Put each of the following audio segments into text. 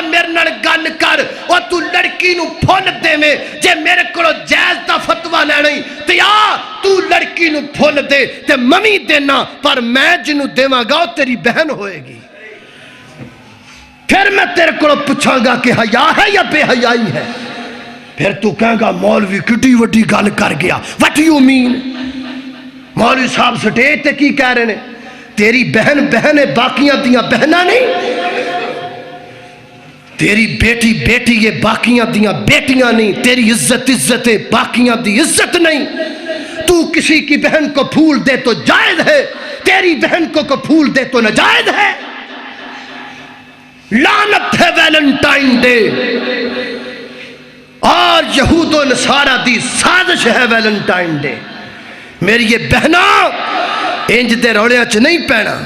میرے نال گل کر او تو لڑکی نو پھول دے میں جے میرے کو جائز دا فتوہ لینا ہی تے آ تو لڑکی نو پھول دے تے ممی دینا پر میں جنو دیواں گا تیری بہن ہوئے گی پھر میں تیرے کو پوچھاں گا کہ حیا ہے یا بے حیائی ہے پھر تو کہیں گا مولوی کٹی وٹی گل کر گیا what you mean مولوی صاحب سٹیج تے کی کہہ رہے ہیں تیری بہن بہن ہے باقیاں دیاں بہنہ نہیں تیری بیٹی بیٹی یہ باقیاں دیاں بیٹیاں نہیں تیری عزت عزت ہے باقیاں دی عزت نہیں تو کسی کی بہن کو پھول دے تو جائز ہے تیری بہن کو پھول دے تو ناجائز ہے لعنت ہے ویلنٹائن ڈے اور یہود و نصارہ دی سازش ہے ویلنٹائن ڈے میری یہ بہنا انج دے روڑیاں چ نہیں پینا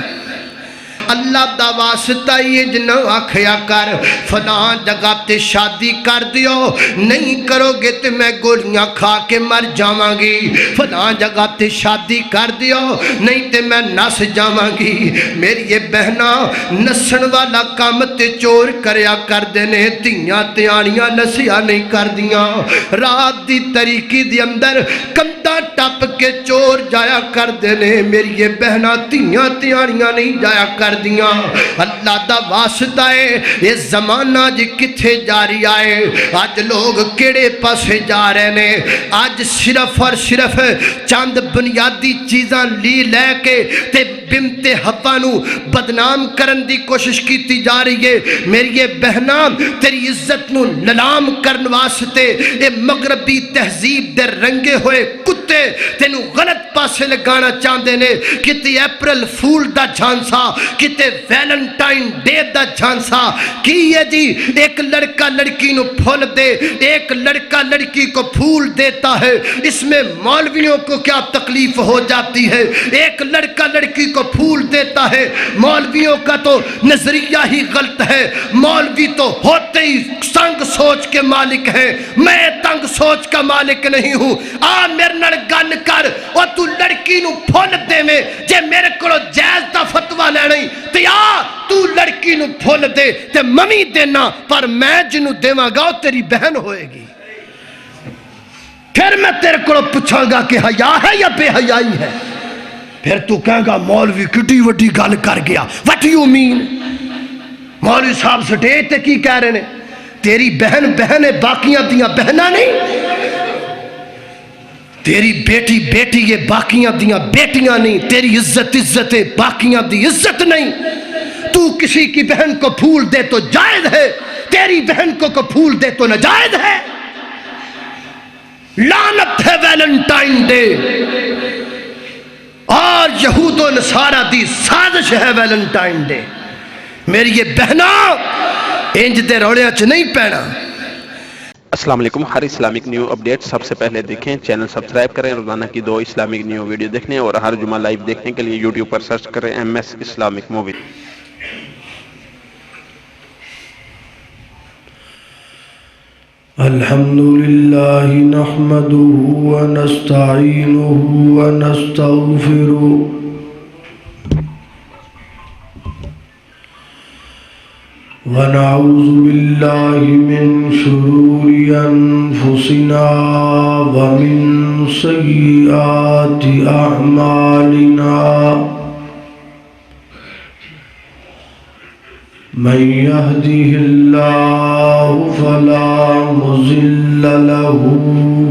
اللہ دا واسطہ یہ جنہوں آکھیا کر فلاں جگہ تے شادی کر دیو نہیں کرو گے تے میں گولیاں کھا کے مر جاواں گی فلاں جگہ تے شادی کر دیو نہیں تے میں نس جاواں گی میری یہ بہنا نسن والا کام تے چور کریا کر دینے تیاں تیانیاں نسیاں نہیں کر دیاں رات دی طریقی دی اندر کمدہ ٹپ کے چور جایا کر دینے میری یہ بہنا تیاں تیانیاں نہیں جایا کر دیاں اللہ دا واسطہ ہے یہ زمانہ جی کتھے جاری آئے آج لوگ کیڑے پاسے جا رہے نے آج صرف اور صرف چاند بنیادی چیزاں لی لے کے تے بنت حوا نو بدنام کرن دی کوشش کیتی جا رہی ہے میری یہ بہنا تیری عزت نو نلام کرن واسطے اے مغربی تہذیب دے رنگے ہوئے کتے تینو غلط پاسے لگانا چاندے نے کتی اپریل فول دا جھانسا کتے ویلنٹائن ڈے دا جھانسا کی یہ جی ایک لڑکا لڑکی نو پھول دے ایک لڑکا لڑکی کو پھول دیتا ہے اس میں مولویوں کو کیا تکلیف ہو جاتی ہے ایک لڑکا لڑکی کو پھول دیتا ہے مولویوں کا تو نظریہ ہی غلط ہے مولوی تو ہوتے ہی تنگ سوچ کے مالک ہیں میں تنگ سوچ کا مالک نہیں ہوں آ میرے نال گل کر اور تو لڑکی نو پھول دے میں جے میرے کو جائز دا فتوہ لینا ہی تے آ تو لڑکی نو پھول دے تے ممی دینا پر میں جنو دیواں گا تیری بہن ہوئے گی پھر میں تیرے کو پوچھاں گا کہ حیا ہے یا بے حیائی ہے پھر تو کہیں گا مولوی کٹی وٹی گل کر گیا what you mean مولوی صاحب سٹیج تے کی کہہ رہے ہیں تیری بہن بہن ہے باقیاں دیاں بہنہ نہیں تیری بیٹی بیٹی یہ باقیاں دیاں بیٹیاں نہیں تیری عزت عزت ہے باقیاں دی عزت نہیں تو کسی کی بہن کو پھول دے تو جائز ہے تیری بہن کو پھول دے تو ناجائز ہے لعنت ہے ویلنٹائن ڈے اور یہود و نصارہ دی سازش ہے ویلنٹائن ڈے میری یہ بہنا انج دے روڑیاں چ نہیں پینا السلام علیکم ہر اسلامک نیو اپڈیٹ سب سے پہلے دیکھیں چینل سبسکرائب کریں روزانہ کی 2 اسلامک نیو ویڈیو دیکھنے اور ہر جمعہ لائیو دیکھنے کے لیے یوٹیوب پر سرچ کریں MS اسلامک مووی الحمدللہ نحمده ونستعینه ونستغفره ونعوذ باللہ من شرور انفسنا ومن سیئات اعمالنا من يهده الله فلا مضل له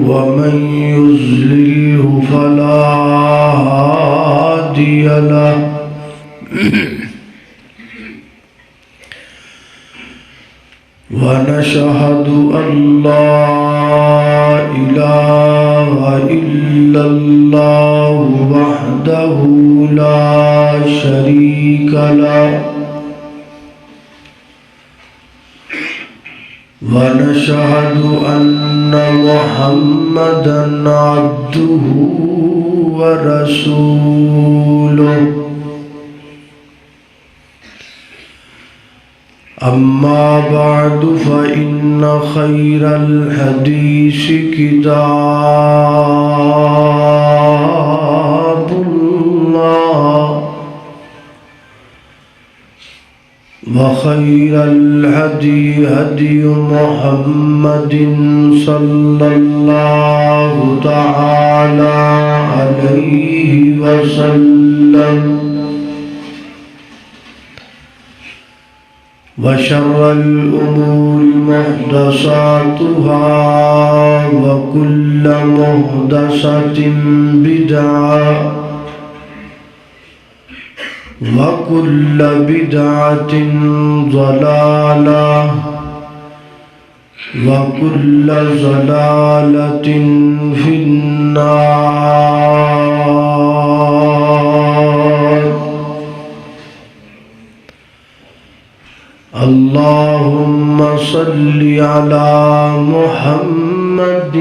ومن يضلله فلا هادي له ونشهد أن لا إله إلا الله وحده لا شريك له ونشهد أن محمدًا عبده ورسوله أما بعد فإن خير الحديث كتاب الله وخير الهدي هدي محمد صلى الله تعالى عليه وسلم وشر الأمور محدثاتها وكل محدثة بدعة وكل بدعة ضلالة وكل ضلالة في النار. اللهم صل على محمد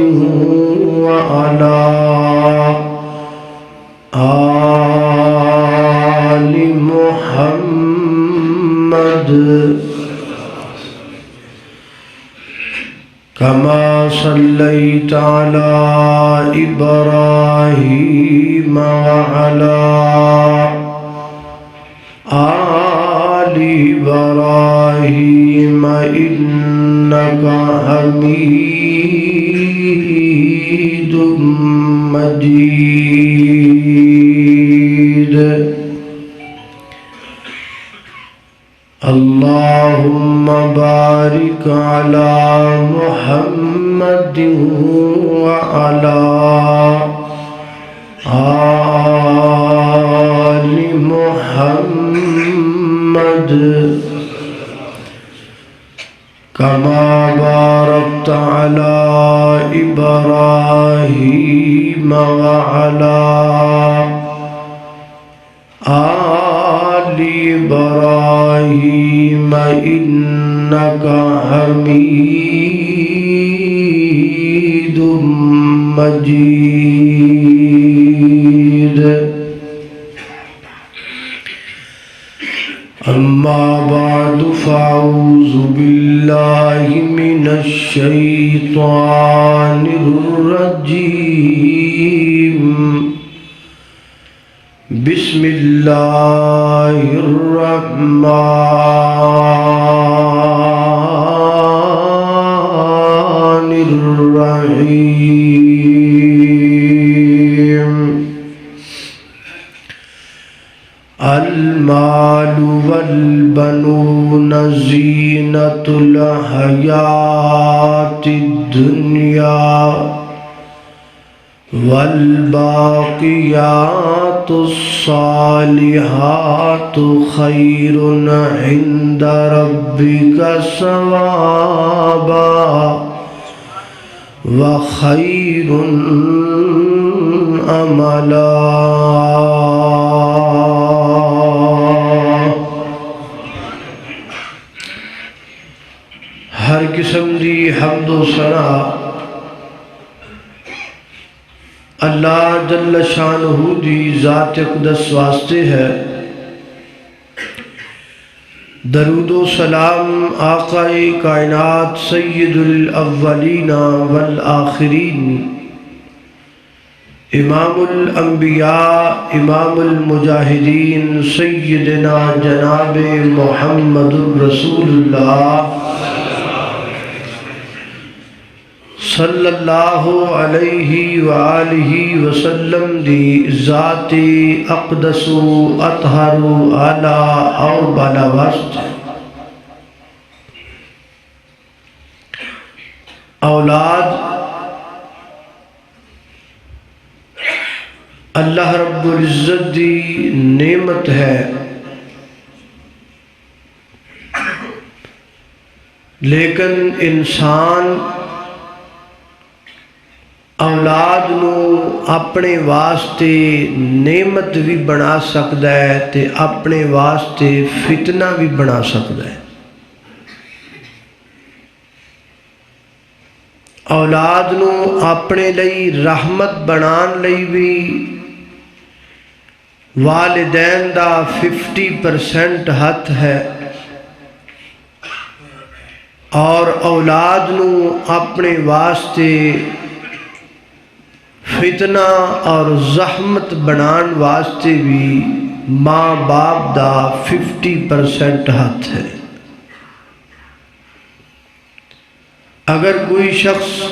وعلى آل محمد كما صليت على إبراهيم وعلى آل إبراهيم إنك حميد مجيد. اللهم بارك على محمد وعلى آل محمد كما باركت على إبراهيم وعلى آل إبراهيم إنك حميد مجيد. أما بعد فأعوذ بالله من الشيطان الرجيم. بسم الله الرحمن الرحيم. المال والبنون زينة الحياة الدنيا والباقيات الصالحات خير عند ربك ثوابا وخير املا. ہر قسم دی حمد و ثنا اللہ جل شانہ دی ذات اقدس واسطے ہے. درود و سلام آقا کائنات سید الاولین والآخرین امام الانبیاء امام المجاہدین سیدنا جناب محمد رسول اللہ صلی اللہ علیہ وآلہ وسلم دی ذات اقدس اطہر اعلی اور بالا واسط اولاد اللہ رب العزت دی نعمت ہے، لیکن انسان اولاد نو اپنے واسطے نعمت بھی بنا سکتا ہے تے اپنے واسطے فتنہ بھی بنا سکتا ہے. اولاد نو اپنے لئی رحمت بنان لئی بھی والدین دا 50% ہاتھ ہے، اور اولاد نو اپنے واسطے فتنہ اور زحمت بنان واسطے بھی ماں باپ دا 50% ہاتھ ہے. اگر کوئی شخص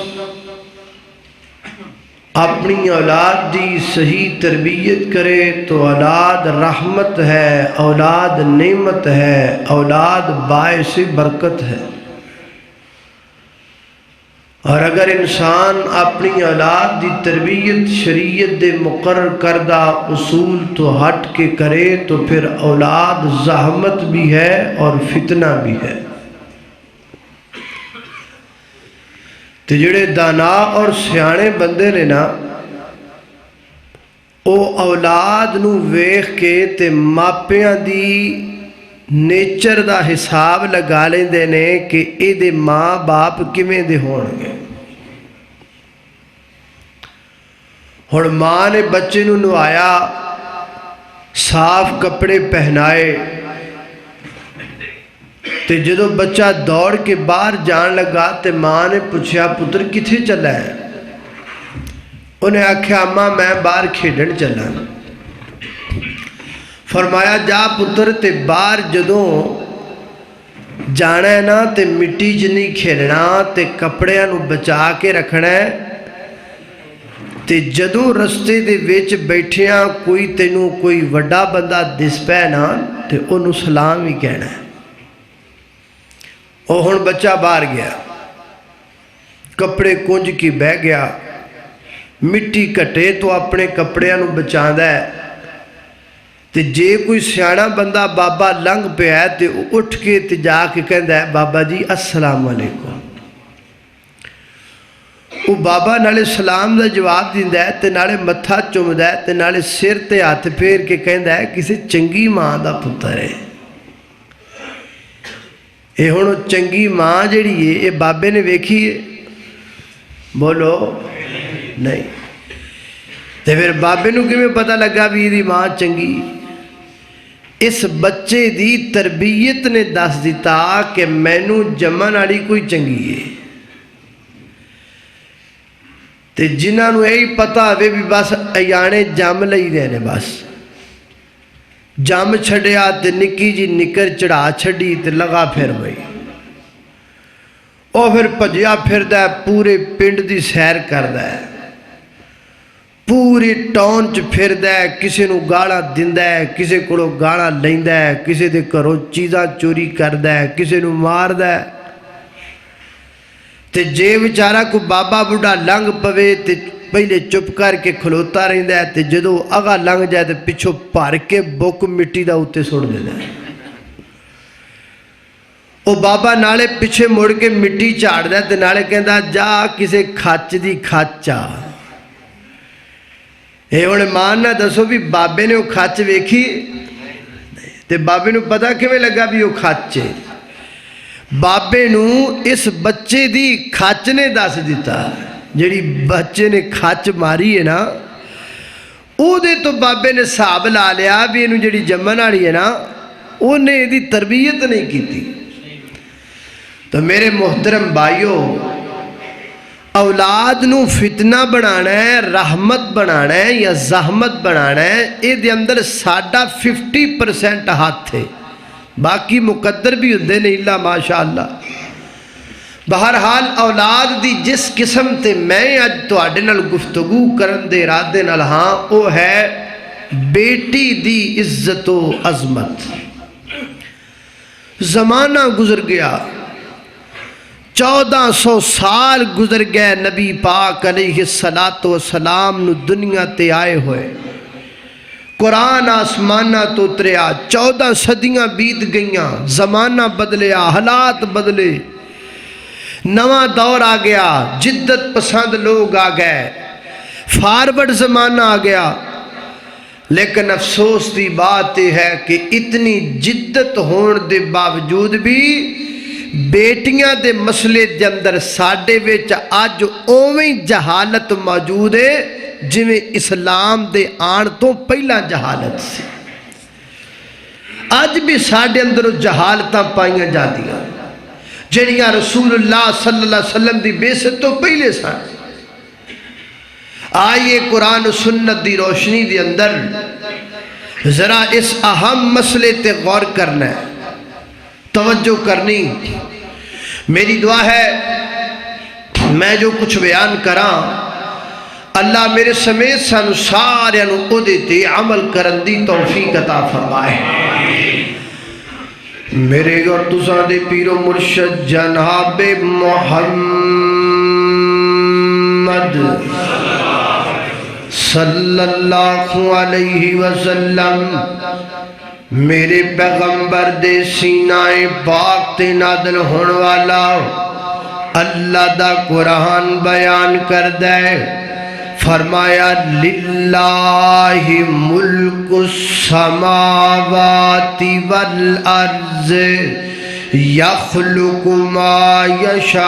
اپنی اولاد دی صحیح تربیت کرے تو اولاد رحمت ہے، اولاد نعمت ہے، اولاد باعث برکت ہے۔ اور اگر انسان اپنی اولاد دی تربیت شریعت دے مقرر کردہ اصول تو ہٹ کے کرے تو پھر اولاد زحمت بھی ہے اور فتنہ بھی ہے۔ تے جڑے دانا اور سیانے بندے نے نا، او اولاد نو ویکھ کے تے ماپیاں دی نیچر دا حساب لگا لیندے نے کہ اے دے ماں باپ کیویں دے ہون گے۔ ہن ماں نے بچے نو نوایا، صاف کپڑے پہنائے، تے جدو بچہ دوڑ کے باہر جان لگا تے ماں نے پوچھا پتر کتھے چلا ہے؟ انہیں آکھیا اماں میں باہر کھیڈن چلا۔ فرمایا جا پتر تے باہر جدوں جانا ہے نا تے مٹی چ نہیں کھیلنا تے کپڑیاں نو بچا کے رکھنا ہے، تے جدوں رستے دے وچ بیٹھیاں کوئی تینوں کوئی وڈا بندہ دس پے نا تے انہوں سلام ہی کہنا ہے۔ اور ہن بچہ باہر گیا، کپڑے کنج کی بہ گیا، مٹی کٹے تو اپنے کپڑیاں نو بچاندا ہے، تے جے کوئی سیانا بندہ بابا لنگ پہ ہے تے اٹھ کے تے جا کے کہندا ہے بابا جی السلام علیکم۔ وہ بابا نالے سلام دا جواب دیندا ہے تے نالے متھا چومدا ہے تے نالے سر تے ہاتھ پھیر کے کہندا ہے کسی چنگی ماں دا پتر ہے۔ اے ہن چنگی ماں جڑی ہے اے بابے نے ویکھی ہے؟ بولو نہیں۔ تے پھر بابے نو کیویں پتہ لگا بھی ایدی ماں چنگی؟ اس بچے دی تربیت نے دس دیتا کہ مینوں جمن والی کوئی چنگی ہے۔ تے جنہاں نو یہی پتہ ہوئے بھی بس ایانے جم لئی دے نے، بس جم چھڑیا تے نکی جی نکر چڑھا چھڑی تے لگا پھر بھئی، او پھر پجیا پھردا ہے، پورے پنڈ دی سیر کردا ہے، پوری ٹاؤن چ پھردا ہے، کسے نو گالاں دیندا ہے، کسے کولوں گالاں لیندا ہے، کسے دے گھروں چیزاں چوری کردا ہے، کسے نو ماردا ہے۔ تے جے بیچارہ کو بابا بڑھا لنگ پوے تے پہلے چپ کر کے کھلوتا رہندا ہے تے جدو اگا لنگ جائے تے پچھو بھر کے بک مٹی دا اوتے سٹ دیندا ہے۔ او بابا نالے پیچھے مڑ کے مٹی چاڑدا ہے تے نالے کہندا جا کسے کھچ دی کھچا۔ اے ہن مان نہ دسو بھی بابے نے وہ کھچ ویکھی تے بابے نو پتہ کیویں لگا بھی وہ کھچ ہے؟ بابے نو اس بچے دی کھچ نے دس دیتا، جڑی بچے نے کھچ ماری ہے نا او دے تو بابے نے حساب لا لیا بھی انہوں جڑی جمن والی ہے نا انہیں دی تربیت نہیں کی تھی۔ تو میرے محترم بھائیو، اولاد نو فتنہ بنانا ہے، رحمت بنانا ہے یا زحمت بنانا ہے، اے دے اندر ساڑھا 50% ہاتھ ہے، باقی مقدر بھی ہوندے نہیں اللہ ماشاءاللہ۔ بہرحال اولاد دی جس قسم تے میں اج تواڈے نال گفتگو کرن دے ارادے نال ہاں او ہے بیٹی دی عزت و عظمت۔ زمانہ گزر گیا، 1400 سال گزر گئے نبی پاک علیہ السلام نو دنیا تے آئے ہوئے، قرآن آسمانہ تو اتریا، 14 صدیاں بیت گئیاں، زمانہ بدلیا، حالات بدلے، نواں دور آ گیا، جدت پسند لوگ آ گئے، فارورڈ زمانہ آ گیا۔ لیکن افسوس دی بات یہ ہے کہ اتنی جدت ہون دے باوجود بھی بیٹیاں دے مسئلے دے اندر ساڈے وچ اج اوویں جہالت موجود ہے جویں اسلام دے آن تو پہلا جہالت سی۔ اج بھی ساڈے اندر جہالتاں پائیاں جاندیاں جڑیاں رسول اللہ صلی اللہ علیہ وسلم دی بعثت تو پہلے سن۔ آئیے قرآن و سنت دی روشنی دی اندر ذرا اس اہم مسئلے تے غور کرنا ہے، توجہ کرنی۔ میری دعا ہے میں جو کچھ بیان کراں اللہ میرے سمیت سانو سارے او دے تے عمل کرن دی توفیق عطا فرمائے۔ میرے اور تساں دے پیر و مرشد جناب محمد صلی اللہ علیہ وسلم میرے پیغمبر دے سینہ پاک تے نازل ہون والا اللہ دا قرآن بیان کر دے، فرمایا للہ ملک السماوات والارض یخلق ما یشاء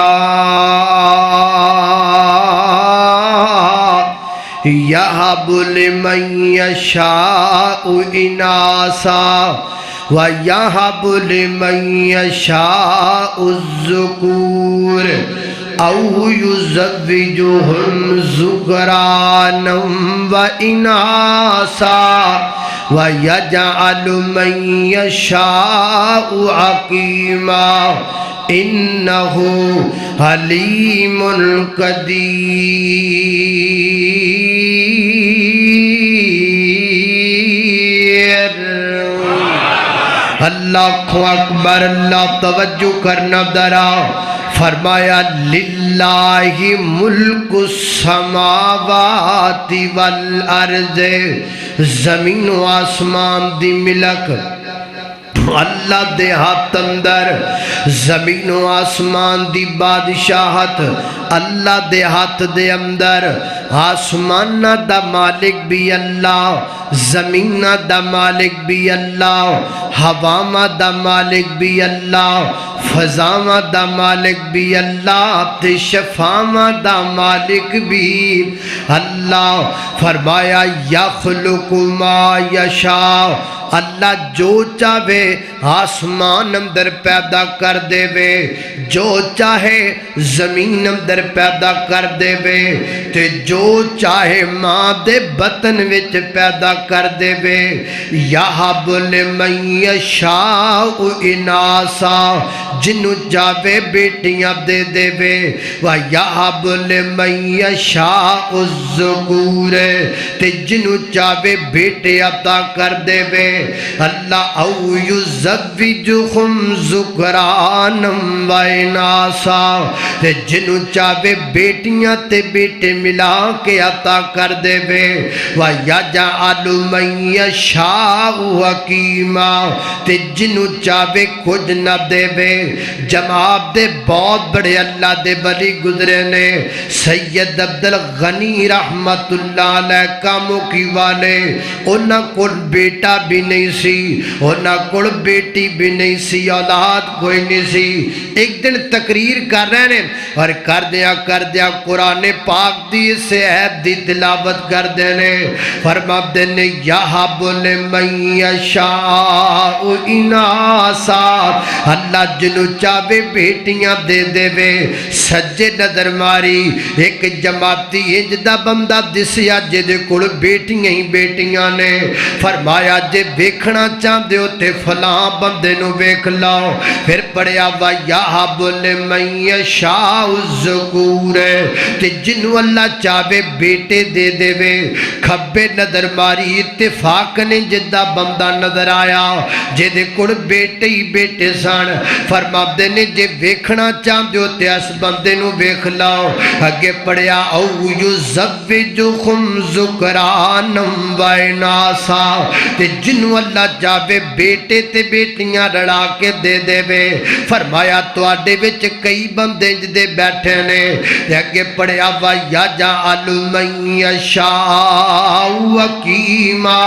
یہب لمن یشاء اناسا وَيَهَبُ لِمَن يَشَاءُ الذُّكُورَ أَوْ يُزَوِّجُهُمْ ذُكْرَانًا وَإِنَاثًا وَيَجْعَلُ مَن يَشَاءُ عَقِيمًا إِنَّهُ حَلِيمٌ قدیر۔ اللہ اکبر، اللہ توجہ کرنا درا، فرمایا للہ ملک السماوات والارض، زمین و آسمان دی ملک اللہ دے ہاتھ اندر، زمین و آسمان دی بادشاہت اللہ دے ہاتھ دے اندر، آسمان دا مالک بھی اللہ، زمین دا مالک بھی اللہ، ہوا دا مالک بھی اللہ، فضا دا مالک بھی اللہ، تے شفا دا مالک بھی اللہ۔ فرمایا یخلق ما یشاء، اللہ جو چاہے آسمان اندر پیدا کر دے وے، جو چاہے زمین اندر پیدا کر دے وے، تے جو چاہے ماں دے بطن وچ پیدا کر دے وے۔ یہب لمن یشاء اناسا، جنوں چاہے بیٹیاں دے دے وے، وَیَہب لمن یشاء الذکور، تے جنوں چاہے بیٹے عطا کر دے وے اللہ۔ او یزوجہم ذکرانا واناسا، تے جنوں چاہے بیٹیاں تے بیٹے ملا کے عطا کر دے وے۔ وَیَجْعَلُ مَن یشاء حکیما، تے جنوں چاہے کچھ نہ دے وے۔ جماعت دے بہت بڑے اللہ دے ولی گزرے نے، سید عبدالغنی رحمت اللہ علیہ کاموں کی والے، انہاں کو بیٹا بھی نہیں سی، انہاں کو بیٹی بھی نہیں سی، اولاد کوئی نہیں سی۔ ایک دن تقریر کر رہے ہیں اور کر دیا قرآن پاک دی سے عہد دی تلاوت کر دینے، فرما دینے یہب لمن یشاء اناسا، اللہ جنوں چاہے بیٹیاں دے دے وے۔ سجے نظر ماری ایک جماعتی انج دا بندہ دسیا جے کول بیٹیاں ہی بیٹیاں نے، فرمایا جے ویکھنا چاہندے ہو تے فلاں بندے نو ویکھ لاؤ۔ پھر پڑھیا وا یہب لمن یشاء الذکور، تے جنوں اللہ چاہے بیٹے دے دے وے۔ کھبے نظر ماری اتفاق نے جدا بندہ نظر آیا جے دے کول بیٹے ہی بیٹے سن، فرما دے نے جے ویکھنا چاہندے ہو تے اس بندے نو ویکھ لاؤ۔ اگے پڑھیا او یزوجہم ذکرانا واناسا، تے جنوں اللہ چاہے بیٹے تے بیٹیاں رڑا کے دے دے وے۔ فرمایا تواڈے وچ کئی بندے جدے بیٹھے نے، تے اگے پڑھیا وا یجعل من یشاء حکیما،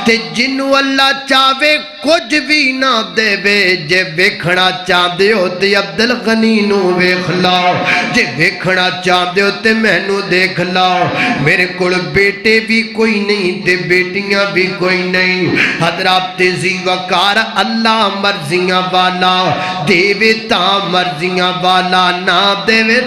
تے جنوں اللہ چاہے کچھ بھی نہ دے وے۔ جے ویکھنا چاہندے ہو تے عبدالغنی نو ویکھ لاؤ، جے ویکھنا چاہندے ہو تے مینوں دیکھ لاؤ۔ میرے کول بیٹے بھی کوئی نہیں تے بیٹیاں بھی کوئی نہیں۔ حضرات تیزی وقار اللہ مرضیاں والا، دے وے تاں مرضیاں والا، نہ دے وے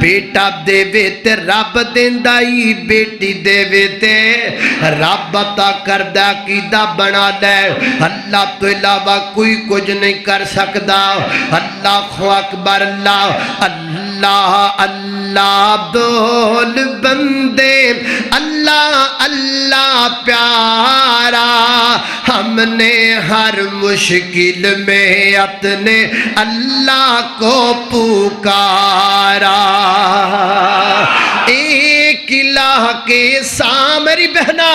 بیٹا دے تے رب دیندا ہی بیٹی دے تے رب عطا کردا کیدا بنا لے اللہ تو علاوہ کوئی کچھ نہیں کر سکدا اللہ اکبر اللہ اللہ اللہ بول بندے اللہ اللہ پیارا ہم نے ہر مشکل میں اپنے اللہ کو پکارا ایک الہ کے سامنے میری بہنا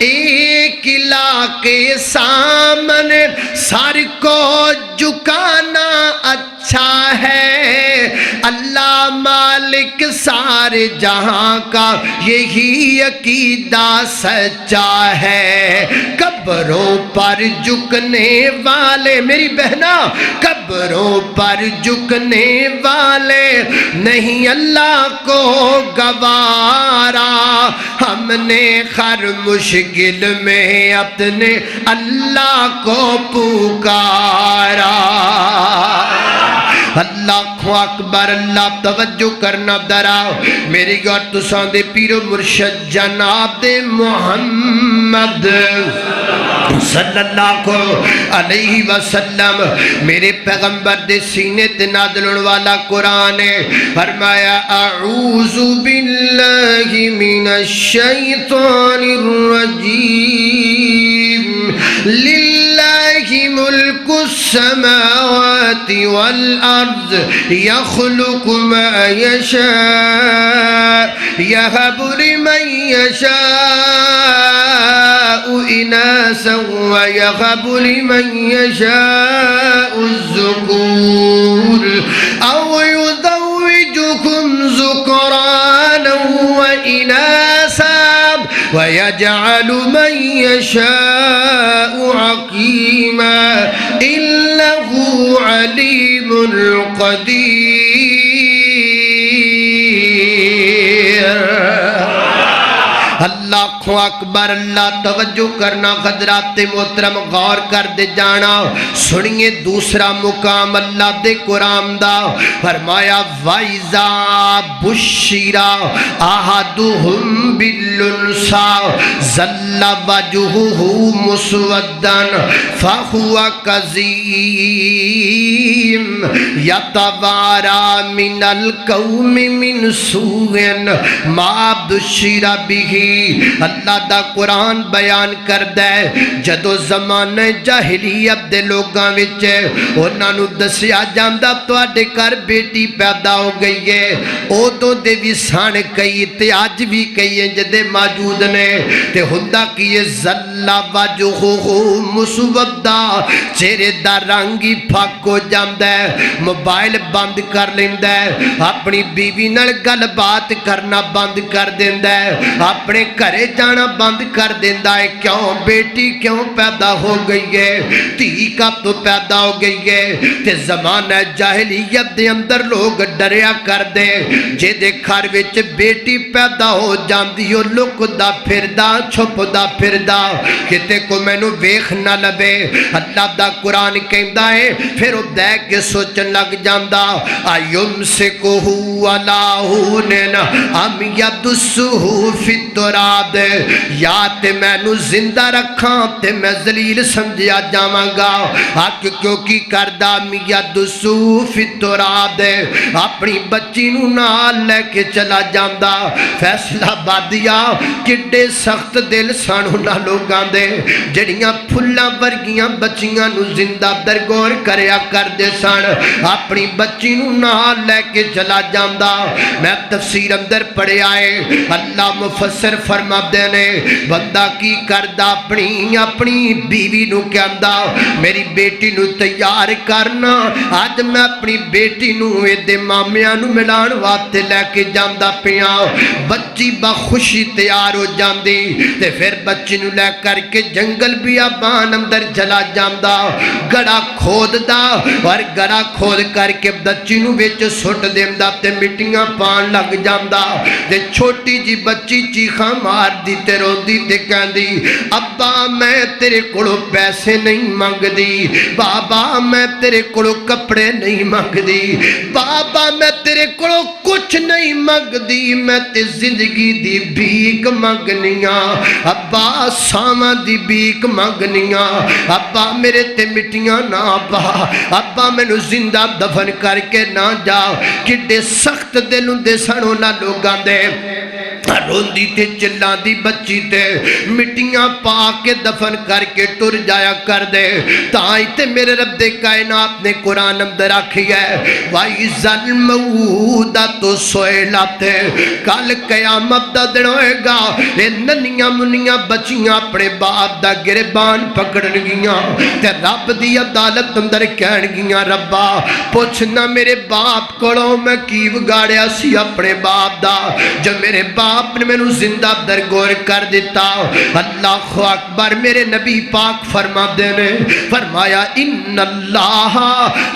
ایک الہ کے سامنے سر کو جھکانا اچھا ہے اللہ مالک سارے جہاں کا یہی عقیدہ سچا ہے قبروں پر جھکنے والے میری بہنا قبروں پر جھکنے والے نہیں اللہ کو گوارا ہم نے ہر مشکل میں اپنے اللہ کو پکارا اللہ اکبر اللہ توجہ کرنا دراؤ میری گوڑ تساں دے پیر و مرشد جناب محمد صلی اللہ علیہ وسلم میرے پیغمبر دے سینے تے نازل ہونے والا قرآن ہے فرمایا اعوذ باللہ من الشیطان الرجیم للہ ملک السماوات والارض يخلق ما يشاء يهب لمن يشاء إناثا ويهب لمن يشاء الذكور أو يزوجكم ذكرانا وإناثا ويجعل من يشاء عقيما إنه عليم قدير اللہ اکبر اللہ توجہ کرنا حضرات محترم غور کر دے جانا سنیے دوسرا مقام اللہ دے قرآن دا فرمایا وَإِذَا بُشِّرَ أَحَدُهُمْ بِالْأُنثَىٰ ظَلَّ وَجْهُهُ مُسْوَدًّا فَهُوَ كَظِيمٌ يَتَوَارَىٰ مِنَ الْقَوْمِ مِنْ سُوءِ مَا بُشِّرَ بِهِ اللہ دا قرآن بیان کردہ ہے جدو زمانہ جاہلیت دے لوگاں وچے انہاں نو دسیا جاندا تواڈے گھر بیٹی پیدا ہو گئی ہے اودوں دے وی سن کئی تے اج وی کئی جدے موجود نے تے ہوندا کی زلا وجہو مسودا چہرے دا رنگ ہی پھک ہو جاندا ہے موبائل بند کر لیندا ہے اپنی بیوی نال گل بات کرنا بند کر دیندا ہے اپنے گھرے جانا بند کر دیندا ہے کیوں بیٹی کیوں پیدا ہو گئی ہے تھی کب تو پیدا ہو گئی ہے تے زمانہ جاہلیت دے اندر لوگ ڈریا کر دے جے دے گھر وچ بیٹی پیدا ہو جاندی او لکدا پھردا چھپدا پھردا کتے کو مینوں ویکھ نہ لبے اللہ دا قرآن کہندا ہے پھر او دیکھ کے سوچن لگ جاندا ایمسکہ علی ہونن ام یدسہ فی التراب یا تے میں نو زندہ رکھاں تے میں ذلیل سمجھیا جاواں گا حق کیوں کی کردہ میاں دسو فی التراب اپنی بچی نو نال لے کے چلا جاندا فیصلہ بادیا کڈے سخت دل سن انہاں لوگاں دے جڑیاں پھلاں ورگیاں بچیاں نو زندہ درگور کریا کر دے سن اپنی بچی نو نال لے کے چلا جاندا میں تفسیر اندر پڑھے آئے اللہ مفسر فرما دینے بندہ کی کردہ اپنی بیوی نو کہندا میری بیٹی نو تیار کرنا آج میں اپنی بیٹی نو دے مامیاں نو ملان واسطے لے کے جاندا پیاں بچی بخوشی تیار ہو جاندی تے پھر بچی نو لے کر کے جنگل بیابان اندر چلا جاندا گڑا کھود دا اور گڑا کھود کر کے بچی نو وچ سٹ دیندا تے مٹیاں پان لگ جاندا تے چھوٹی جی بچی چیخ اکھاں مار دی تے روندی تے کہندی ابا میں تیرے کولوں پیسے نہیں منگ دی، بابا میں تیرے کولوں کپڑے نہیں منگ دی، بابا میں تیرے کولوں کچھ نہیں منگ دی، میں تے زندگی دی بھیک منگنیاں، ابا ساواں دی بھیک منگنیاں، ابا میرے تے مٹیاں نہ پا، ابا مینوں زندہ دفن کر کے نہ جا۔ کڈے سخت دل ہوندے سن انہاں لوگاں دے، روندی تے چلان دی بچی تے مٹیاں پا کے دفن کر کے ٹر جایا کر دے۔ تائیں تے میرے رب دے کائنات نے قرآن اندر آکھی ہے وَإِذَا الْمَوْءُودَةُ سُئِلَتْ، کل قیامت دا دن ہوئے گا، اے ننیاں منیاں بچیاں اپنے باپ دا گربان پکڑن گیاں تے رب دی عدالت اندر کہن گیاں ربا پوچھنا میرے باپ کولوں میں کی بگاڑیا سی اپنے باپ دا جو میرے باپ نے میں زندہ درگور کر دیتا۔ اللہ اکبر، میرے نبی پاک فرما دینے فرمایا ان اللہ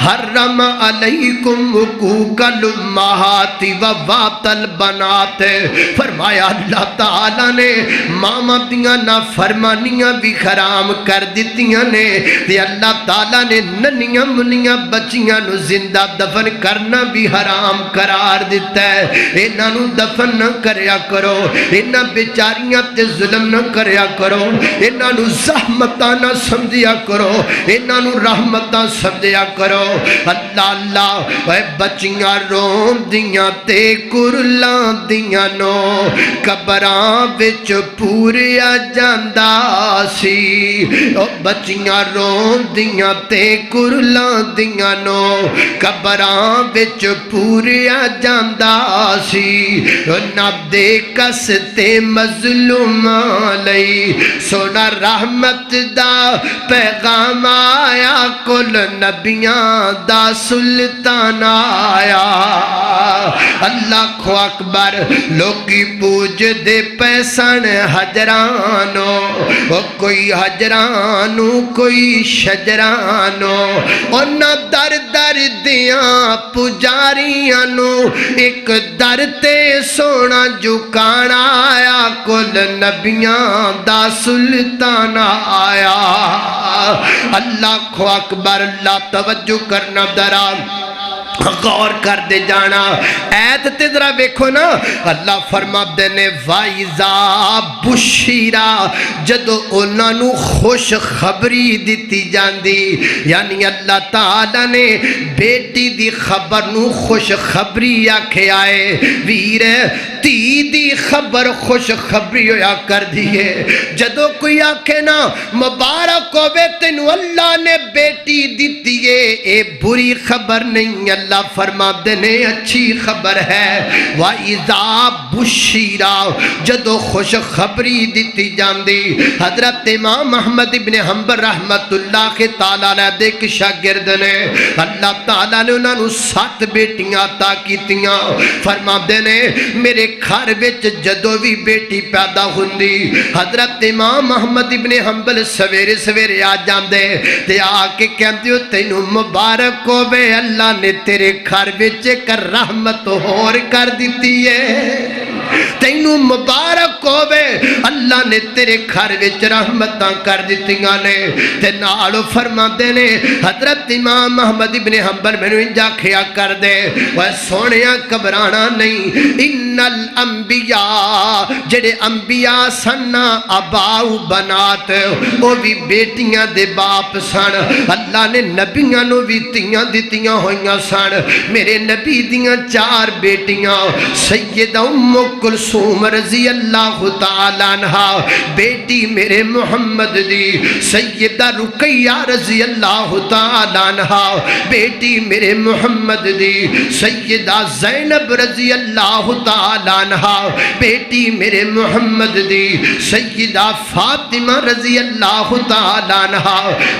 حرم علیکم حقوق الامہات و وات البنات، فرمایا اللہ تعالیٰ نے ماما دیاں نافرمانیاں بھی حرام کر دیتیاں نے، تے اللہ تعالیٰ نے ننیاں منیاں بچیاں نو زندہ دفن کرنا بھی حرام قرار دیتا ہے۔ انہاں نو دفن نہ کریا کرو، انہاں بیچاریاں تے ظلم نہ کریا کرو، انہاں نو زحمتاں نہ سمجھیا کرو، انہاں نو رحمتاں سمجھیا کرو۔ اللہ اللہ، اے بچیاں رون دیاں تے کرلاں دیاں نو قبراں وچ پوریا جاندا سی، او بچیاں رون دیاں تے کرلاں دیاں نو قبراں وچ پوریا جاندا سی، نہ دے کستے مظلوماں لئی سونا رحمت دا پیغام آیا، کل نبیاں دا سلطان آیا۔ اللہ اکبر، لوکی پوج دے پیسن حجرانو، او کوئی حجرانو کوئی شجرانو، اونا در در دیاں پجاریاں نو ایک در تے سونا جھکانا آیا، کل نبیاں دا سلطان آیا۔ اللہ اکبر، اللہ توجہ کرنا درام غور کر دے جانا، ایت تے ذرا دیکھو نا، اللہ فرما دینے وَإِذَا بُشِّرَا، جدو انہاں نو خوش خبری دیتی جاندی، یعنی اللہ تعالیٰ نے بیٹی دی خبر نو خوش خبری آکھے آئے، ویر تی دی خبر خوش خبری ہویا کر دیئے، جدو کوئی آکھے نا مبارک ہوئے تینو اللہ نے بیٹی دیتی ہے، اے بری خبر نہیں، اللہ فرما دینے اچھی خبر ہے۔ وَإِذَا بُشِّرَا، جدو خوش خبری دیتی جاندی، حضرت امام احمد ابن حنبل رحمت اللہ کے تعالیٰ نے دیکھ شاگرد نے اللہ تعالیٰ نے انہوں نے 7 بیٹیاں عطا کیتیاں، فرما دینے میرے گھر وچ جدو بھی بیٹی پیدا ہوندی، حضرت امام احمد ابن حنبل سویرے سویرے آ جاندے تے آ کے کہندے ہو تینوں مبارک ہوے، اللہ نے تیرے گھر وچ کر رحمت ہور کر دیتی ہے، تینوں مبارک ہوے، اللہ نے تیرے گھر وچ رحمتاں کر دتیاں نے۔ تے نال فرماندے نے حضرت امام احمد ابن حنبل مینوں انجا کھیا کر دے، اوے سونیا گھبرانا نہیں، ان الانبیاء جڑے انبیاء سن اباؤ بنات، او بھی بیٹیاں دے باپ سن، اللہ نے نبیاں نو بھی تیاں دتیاں ہوئیاں سن، میرے نبی دیاں 4 بیٹیاں سیدہ ام کلثوم رضی اللہ تعالیٰ عنہ، بیٹی میرے محمد دی سیدہ رقیہ رضی اللہ تعالیٰ عنہ، بیٹی میرے محمد دی سیدہ زینب رضی اللہ تعالیٰ عنہ، بیٹی میرے محمد دی سیدہ فاطمہ رضی اللہ تعالیٰ عنہ،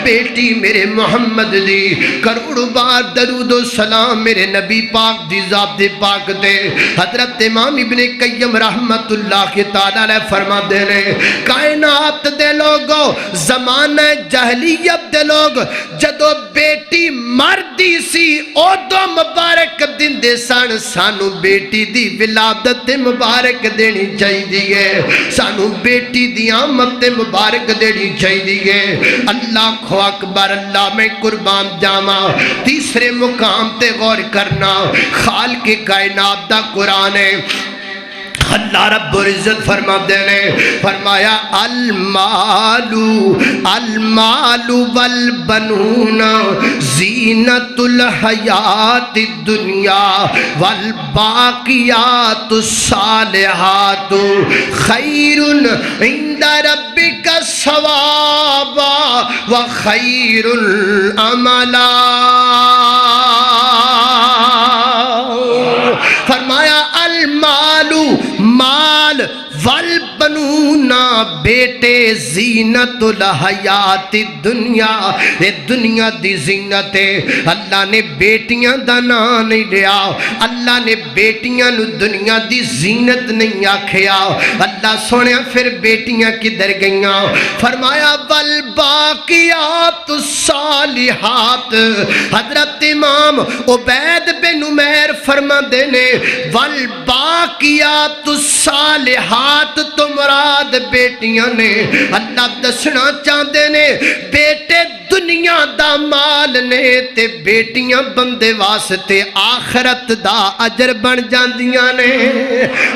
بیٹی میرے محمد دی کروڑ بار درود و سلام میرے نبی پاک دی ذات پاک دے، حضرت امام ابن قیم رحمت اللہ کے تعالیٰ تعالیٰ نے فرما دینے کائنات دے لوگو زمانہ جہلیت دے لوگ جدو بیٹی مردی سی او دو مبارک دن دے سان سانو بیٹی دی ولادت مبارک دینی چاہی دیئے سانو بیٹی دی آمد مبارک دینی چاہی دیئے اللہ کو اکبر اللہ میں قربان جاما تیسرے مقام تے غور کرنا خالق کائنات دا قرآن ہے اللہ رب العزت فرما دینے فرمایا المال والبنون زینت الحیات الدنیا والباقیات الصالحات خیر عند ربک ثوابا وخیر عملا فرمایا المالو مال والبنون بیٹے زینت الحیات الدنیا یہ دنیا دی زینت ہے اللہ نے بیٹیاں دا نام نہیں لیا اللہ نے بیٹیاں نو دنیا دی زینت نہیں آکھیا اللہ سوڑیا پھر بیٹیاں کدھر گئیاں فرمایا والباقیات الصالحات حضرت امام عبید بن عمیر فرما دینے والباقیات الصالحات تو مراد بیٹیاں نے اللہ دسنا چاہتے نے بیٹے دنیا دا مال نے تے بیٹیاں بندے واسطے آخرت دا اجر بن جاندیاں نے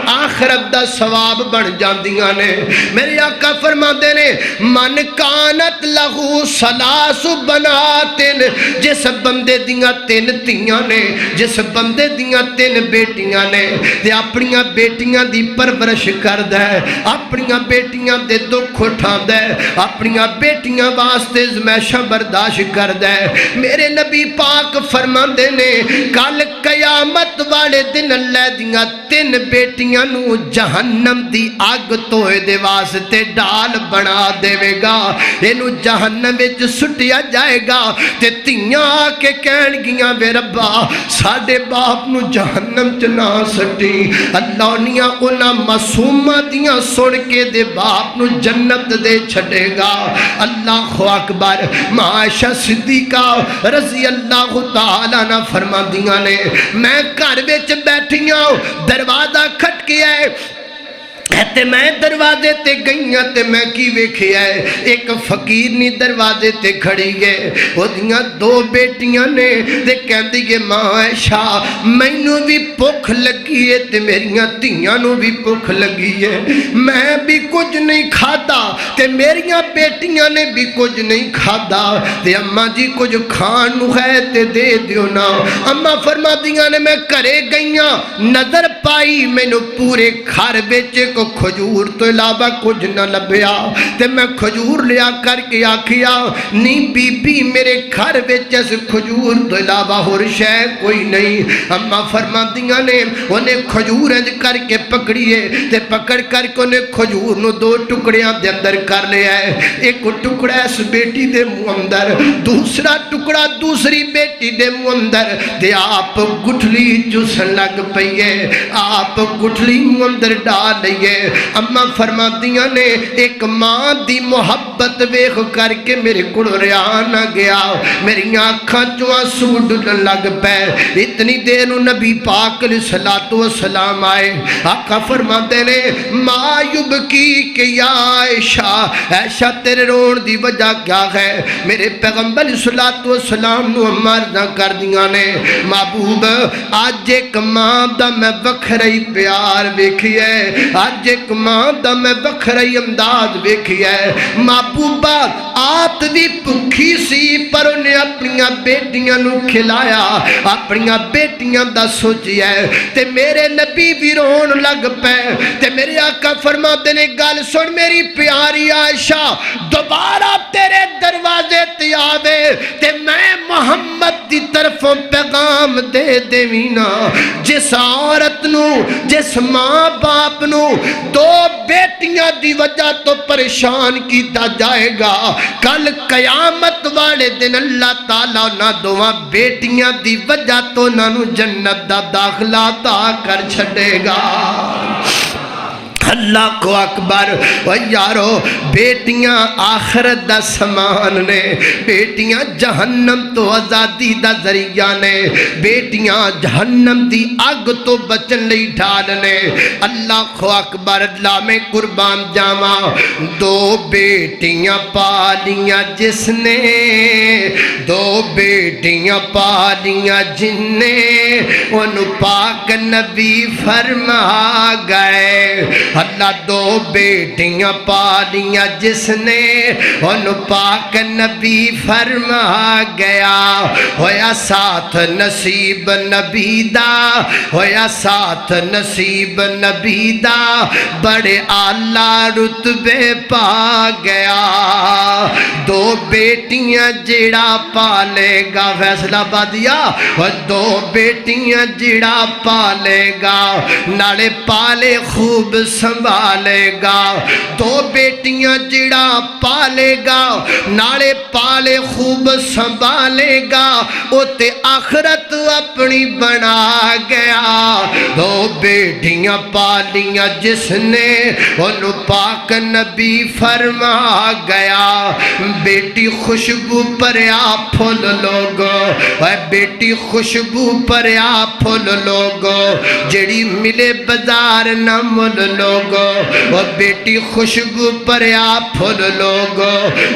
آخرت دا ثواب بن جاندیاں نے میرے آقا فرماتے نے من کانت لہو سلاس بناتن جس بندے دیاں تین تیاں نے جس بندے دیاں تین بیٹیاں نے تے اپنیاں بیٹیاں دی پرورش کر دے اپنیاں بیٹیاں دے دکھ اٹھا دے اپنیاں بیٹیاں واسطے زمیشہ برداشت کر دے میرے نبی پاک فرماندے نے کل قیامت والے دن اللہ دیاں تین بیٹیاں نو جہنم دی آگ توئے دے واسطے ڈال بنا دے گا انو جہنم وچ سٹیا جائے گا تے تیاں آکے کہن گیاں بے ربا ساڑے باپ نو جہنم چنا سٹی اللہ نیاں انہاں معصومہ دیاں سن کے دے باپ نو جنت دے چھڑے گا اللہ اکبر عائشہ صدیقہ رضی اللہ تعالیٰ نہ فرما دیاں نے میں گھر وچ بیٹھیاں دروازہ کھٹ کے آئے تے میں دروازے تے گئیاں تے میں کی ویکھے آئے ایک فقیر نی دروازے تے کھڑی گئے وہ دیاں دو بیٹیاں نے تے کہن دیئے ماں عائشہ مینوں بھی بھوک لگی ہے تے میریاں تیاں نو بھی بھوک لگی ہے میں بھی کچھ نہیں کھادا تے میریاں بیٹیاں نے بھی کچھ نہیں کھادا تے اماں جی کچھ کھان نو ہے تے دے دیو نا اماں فرما دیاں نے میں کرے گئیاں نظر پائی مینوں پورے گھر وچ کو کھجور تو علاوہ کچھ نہ لبیا تے میں کھجور لیا کر کے آکھیا نہیں بی بی میرے گھر وچ اس کھجور تو علاوہ اور شے کوئی نہیں اماں فرما دیاں نے انہیں کھجور انج کر کے پکڑیے تے پکڑ کر کے انہیں کھجور نو دو ٹکڑیاں دے اندر کر لیا ہے ایک ٹکڑا اس بیٹی دے منہ اندر دوسرا ٹکڑا دوسری بیٹی دے منہ اندر تے آپ گٹھلی چوسن لگ پئیے آپ گٹھلی منہ اندر ڈال لئیے اماں فرما دیاں نے ایک ماں دی محبت ویخ کر کے میرے کڑوریا نہ گیا میری آنکھاں چواں سوڈ لگ پہ اتنی دیر نبی پاک علیہ السلام آئے آقا فرما دینے ما یبکی کہ یا عائشہ عائشہ تیرے رون دی وجہ کیا ہے میرے پیغمبر علیہ السلام نو مرنا کر دیاں نے محبوب آج ایک ماں دا میں وکھرئی پیار ویکھی ہے آج ایک ماں دا میں بکھرائی امداد ویکھی ہے محبوبہ آپ بھی پکھی سی پر انہیں اپنیاں بیٹیاں نو کھلایا اپنیاں بیٹیاں دا سوچی ہے تے میرے نبی بھی رون لگ پہ تے میرے آقا فرما دینے گال سن میری پیاری عائشہ دوبارہ تیرے دروازے تے آوے تے میں محمد دی طرفوں پیغام دے دیوینا جس عورت نو جس ماں باپ نو دو بیٹیاں دی وجہ تو پریشان کیتا جائے گا کل قیامت والے دن اللہ تعالیٰ نہ دواں بیٹیاں دی وجہ تو نہ نو جنت دا داخلہ عطا کر چھڑے گا اللہ کو اکبر. او یارو بیٹیاں آخرت دا سامان نے, بیٹیاں جہنم تو آزادی دا ذریعہ نے, بیٹیاں جہنم دی اگ تو بچن لئی ڈھال نے. اللہ کو اکبر. اللہ میں قربان جاواں, دو بیٹیاں پالیاں جس نے, دو بیٹیاں پالیاں جن نے, انہوں پاک نبی فرما گئے. اللہ دو بیٹیاں پالیاں جس نے, انہوں پاک نبی فرما گیا. ہویا ساتھ نصیب نبی دا, ہویا ساتھ نصیب نبی دا, بڑے اعلیٰ رتبے پا گیا. دو بیٹیاں جڑا پالے گا, فیصلہ بادیا, دو بیٹیاں جڑا پالے گا, نالے پالے خوب سنبھالے گا. دو بیٹیاں جڑا پالے گا, نالے پالے خوب سنبھالے گا, او تے آخرت اپنی بنا گیا. دو بیٹیاں پالیاں جس نے, انہوں پاک نبی فرما گیا. بیٹی خوشبو پریا پھول لوگو, اے بیٹی خوشبو پریا پھول لوگو, جڑی ملے بازار نہ مل لوگو. او بیٹی خوشبو پریا پھول لوگو,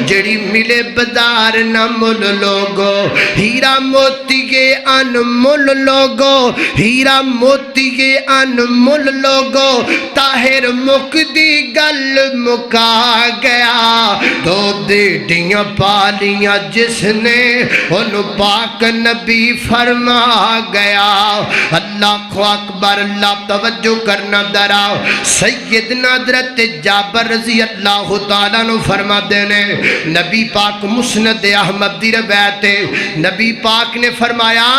جڑی ملے بازار نہ مل لوگو. ہیرا موتی کے انمول لوگو, ہیرا موتی کے انمول لوگو, طاہر مکدی گل مکا گیا. دو بیٹیاں پالیاں جس نے, انہوں پاک نبی فرما گیا. اللہ کو اکبر. اللہ توجہ کرنا ذرا. سیدنا حضرت جابر رضی اللہ تعالیٰ نے فرما دینے, نبی پاک مسند احمد دی روایت ہے, نبی پاک نے فرمایا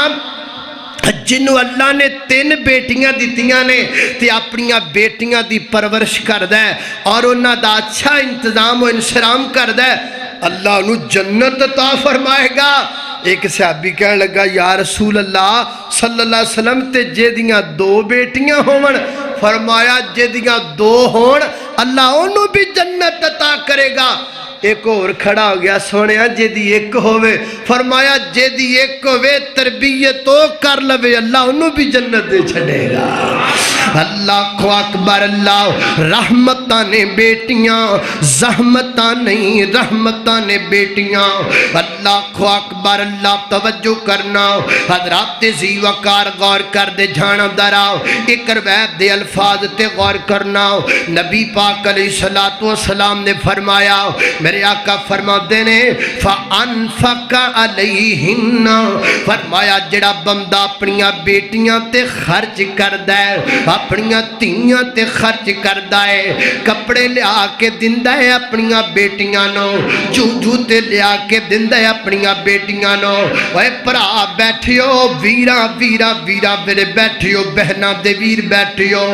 جنہوں اللہ نے 3 بیٹیاں دیتیاں نے تے اپنیاں بیٹیاں دی پرورش کردہ ہے اور انہاں دا اچھا انتظام و انسرام کردہ ہے, اللہ انہوں جنت عطا فرمائے گا. ایک صحابی کہنے لگا, یا رسول اللہ صلی اللہ علیہ وسلم تے جے دیاں 2 بیٹیاں ہون. فرمایا جے دیاں 2 ہون اللہ انہوں بھی جنت عطا کرے گا. ایک اور کھڑا ہو گیا, سونیا جے دی 1 ہوئے. فرمایا جے دی 1 ہوئے تربیت تو کر لوے, اللہ انہوں بھی جنت دے چھڑے گا. اللہ کو اکبر. اللہ رحمتاں نے بیٹیاں, زحمتاں نہیں رحمتاں نے بیٹیاں. اللہ کو اکبر. اللہ توجہ کرنا حضرات ذی وقار غور کر دے جانا درا. ایک روایت دے الفاظ تے غور کرنا. نبی پاک علیہ الصلوۃ والسلام نے فرمایا, میرے آقا فرما دینے, فَأَنفَقَ عَلَيْهِنَّ, فرمایا جڑا بندہ اپنیاں بیٹیاں تے خرچ کردہ ہے, اپنیاں تیاں تے خرچ کردہ ہے, کپڑے لیا کے دندہ ہے اپنیاں بیٹیاں نو, جوتے لیا کے دندہ ہے اپنیاں بیٹیاں نو. اے پرا بیٹھیو, ویرا ویرا ویرا میرے بیٹھیو, بہنہ دے ویر بیٹھیو,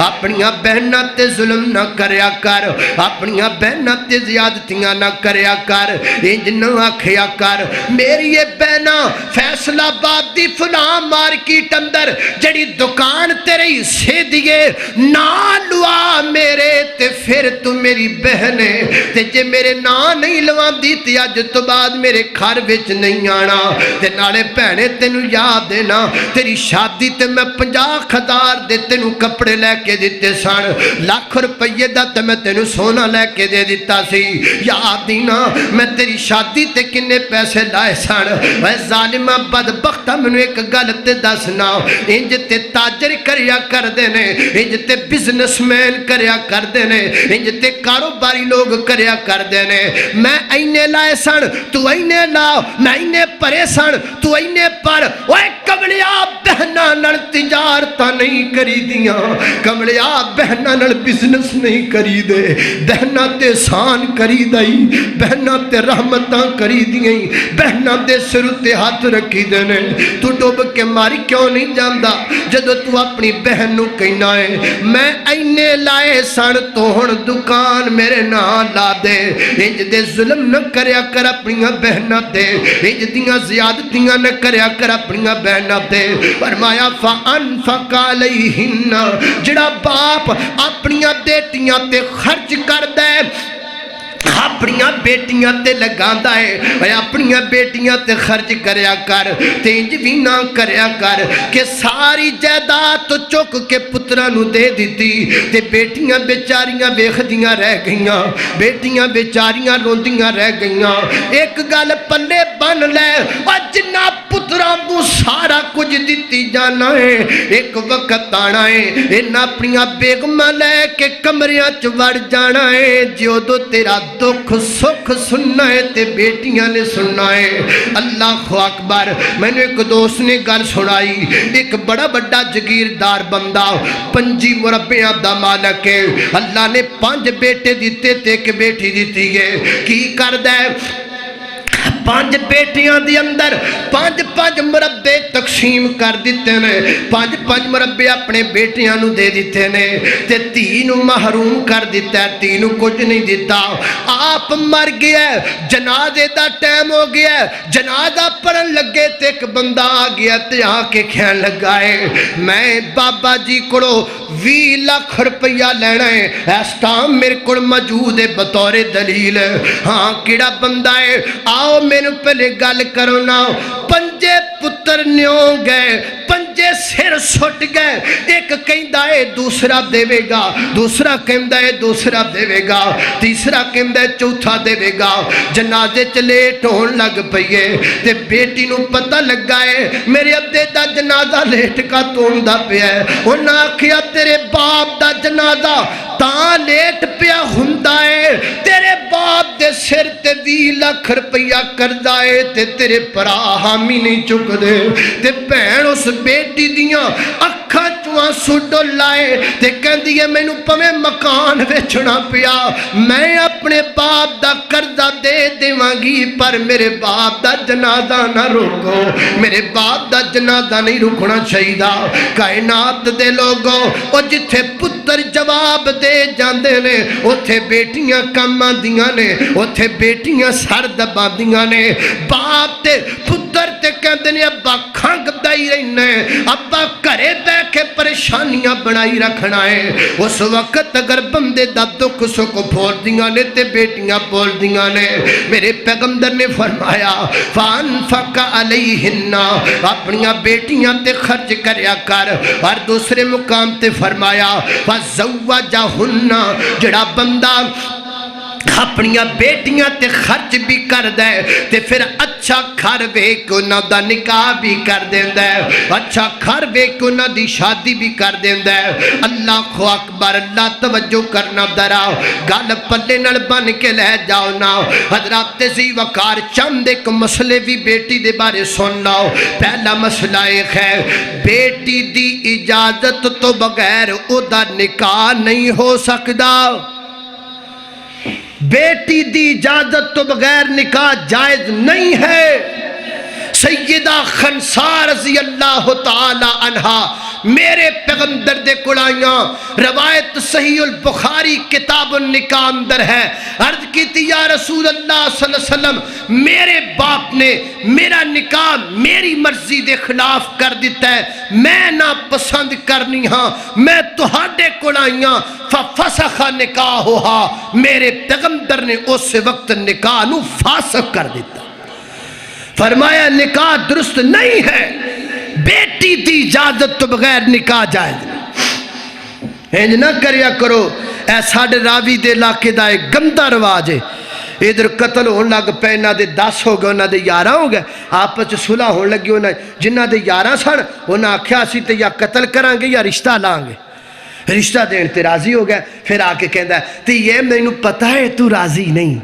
اپنیاں بہنہ تے ظلم نہ کریا کر, اپنیاں بہنہ تے زیادتیاں نہ کریا کر, انج نہ آکھیا کر میری یہ بہنا فیصلہ آباد دی فلاں مارکیٹ اندر جڑی دکان تیرے حصے دیے نا لوا میرے, تے پھر تو میری بہنے, تے جے میرے نا نہیں لوان دی تے اج تو بعد میرے گھر وچ نہیں آنا. تے نالے بہنے تینوں یاد دینا تیری شادی تے میں 50,000 دے تینوں کپڑے لے کے دیتے سن, لاکھ روپے دا تے میں تینوں سونا لے کے دے دیتا سی. یاد دینا میں تیری شادی تے کنے پیسے لائے سن. اے ظالمہ بدبختہ منو ایک گل تے دسنا, انج تے تاجر کریا کر دینے, انج تے بزنس مین کریا کر دینے, انج تے کاروباری لوگ کریا کر دینے. میں اینے لائے سن تو اینے لا, میں اینے پرے سن تو اینے پر. اوے کملیا بہنہ نل تجارتہ نہیں کری دیاں, کملیا بہنہ نل بزنس نہیں کری دے, بہنہ تے سان کری دائی, بہنہ تے رحمتاں کری دیئیں, بہنہ تے سر تے ہاتھ رکھی دینے. تو ڈوب کے ماری کیوں نہیں جاندہ جدو تو اپنی بہن نو کہنا ہے میں اینے لائے سن تو ہن دکان میرے نام لا دے انج دے ظلم نہ کریا کر اپنیاں بہناں تے انج دیاں زیادتیاں نہ کریا کر اپنیاں بہناں تے فرمایا فانفق علیہن جڑا باپ اپنیاں بیٹیاں تے خرچ کردا ہے اپنیاں بیٹیاں تے لگاندا ہے اپنیاں بیٹیاں تے خرچ کریا کر تے انج بھی نہ کریا کر کہ ساری جائیداد تو چک کے پتراں نو دے دتی تے بیٹیاں بیچاریاں ویکھدیاں رہ گئیاں بیٹیاں بیچاریاں روندیاں رہ گئیاں ایک گل پلے بن لے او جنہ پتراں نو سارا کچھ دتی جانا ہے ایک وقت آنا ہے انہاں اپنیاں بیگماں لے کے کمریاں چ وڑ جانا ہے جدوں تیرا دکھ سکھ سننا ہے تے بیٹیاں نے سننا ہے اللہ اکبر میں نے ایک دوست نے گل سنائی ایک بڑا بڑا جگیردار بندہ 5 مربعہ دا مالک ہے اللہ نے 5 بیٹے دیتے تے ایک بیٹی دیتی ہے کی کردا ہے 5 بیٹیاں دی اندر 5 مربع تقسیم کر دیتے نے 5 مربع اپنے بیٹیاں نو دے دیتے نے تے 3 محروم کر دیتا ہے 3 کچھ نہیں دیتا آپ مر گیا جنازے دا ٹائم ہو گیا جنازہ پڑھن لگے تے ایک بندہ آ گیا تے آ کے کہن لگا ہے میں بابا جی کڑو 20 لاکھ روپیہ لینا ہے اس ٹائم میرے کو موجود ہے بطور دلیل ہاں کیڑا بندہ ہے آؤ میرے پہلے گل کرو نا 5 پتر نیوں گئے 5 سر سٹ گئے ایک کہندا ہے دوسرا دے گا دوسرا کہندا ہے دوسرا دے گا تیسرا کہندا ہے چوتھا دے گا جنازے چ لیٹ ہون لگ پئیے تے بیٹی نو پتہ لگا ہے میرے ابے دا جنازہ لیٹ کا توندا پیا ہے انہاں آکھیا تیرے باپ دا جنازہ تاں لیٹ پیا ہوندا ہے تیرے باپ دے سر تے 20 لاکھ روپیہ قرضہ ہے تے تیرے پرا حامی نہیں چک دے تے بہن اس بیٹی دیاں اکھاں چواں سڈو لائے تے کہندی ہے مینوں پویں مکان ویچنا پیا میں اپنے باپ دا قرضہ دے دیواں گی پر میرے باپ دا جنازہ نہ روکو میرے باپ دا جنازہ نہیں رکنا چاہیے کائنات دے لوگوں او جتھے پتر جواب دے جاندے نے اوتھے بیٹیاں کم آندیاں نے اوتھے بیٹیاں سر دباندیاں نے باپ تے پتر تے کہندے نے ابا کھنگ دائی رہنا ہے ابا گھرے بہ کے پریشانیاں بنائی رکھنا ہے اس وقت اگر بندے دا دکھ سکھ بول دیاں نے تے بیٹیاں بول دیاں نے میرے پیغمبر نے فرمایا فانفق علیہن اپنیاں بیٹیاں تے خرچ کریا کر اور دوسرے مقام تے فرمایا فزوجہن جڑا بندہ اپنیاں بیٹیاں تے خرچ بھی کر دے تے پھر اچھا گھر ویکھ انہاں دا نکاح بھی کر دیندا ہے اچھا گھر ویکھ انہاں دی شادی بھی کر دیندا ہے اللہ اکبر اللہ توجہ کرنا ذرا گل پلے نال بن کے لے جاؤ نا حضرات ذی وقار چند ایک مسئلے بھی بیٹی دے بارے سن لو پہلا مسئلہ ایک ہے بیٹی دی اجازت تو بغیر او دا نکاح نہیں ہو سکدا بیٹی دی اجازت تو بغیر نکاح جائز نہیں ہے سیدہ خنسا رضی اللہ تعالی عنہا میرے پیغمبر دے کڑائیاں روایت صحیح البخاری کتاب النکاح اندر ہے عرض کی تھی یا رسول اللہ صلی اللہ علیہ وسلم میرے باپ نے میرا نکاح میری مرضی دے خلاف کر دیتا ہے میں نہ پسند کرنی ہاں میں تہاڈے کڑائیاں ففسخ نکاح ہوا میرے پیغمبر نے اس وقت نکاح نو فاسق کر دیتا فرمایا نکاح درست نہیں ہے بیٹی دی اجازت تو بغیر نکاح جائز نہیں انج نہ کریا کرو اے ساڈے راوی دے علاقے دا ایک گندا رواج ہے ادھر قتل ہون لگ پے انہاں دے 10 ہو گئے انہاں دے 11 ہو گئے آپس وچ صلح ہون لگی انہاں جنہاں دے 11 سن انہاں آکھیا اسی تے یا قتل کران گے یا رشتہ لان گے رشتہ دین تے راضی ہو گیا پھر آ کے کہندا ہے تے یہ مینوں پتہ ہے تو راضی نہیں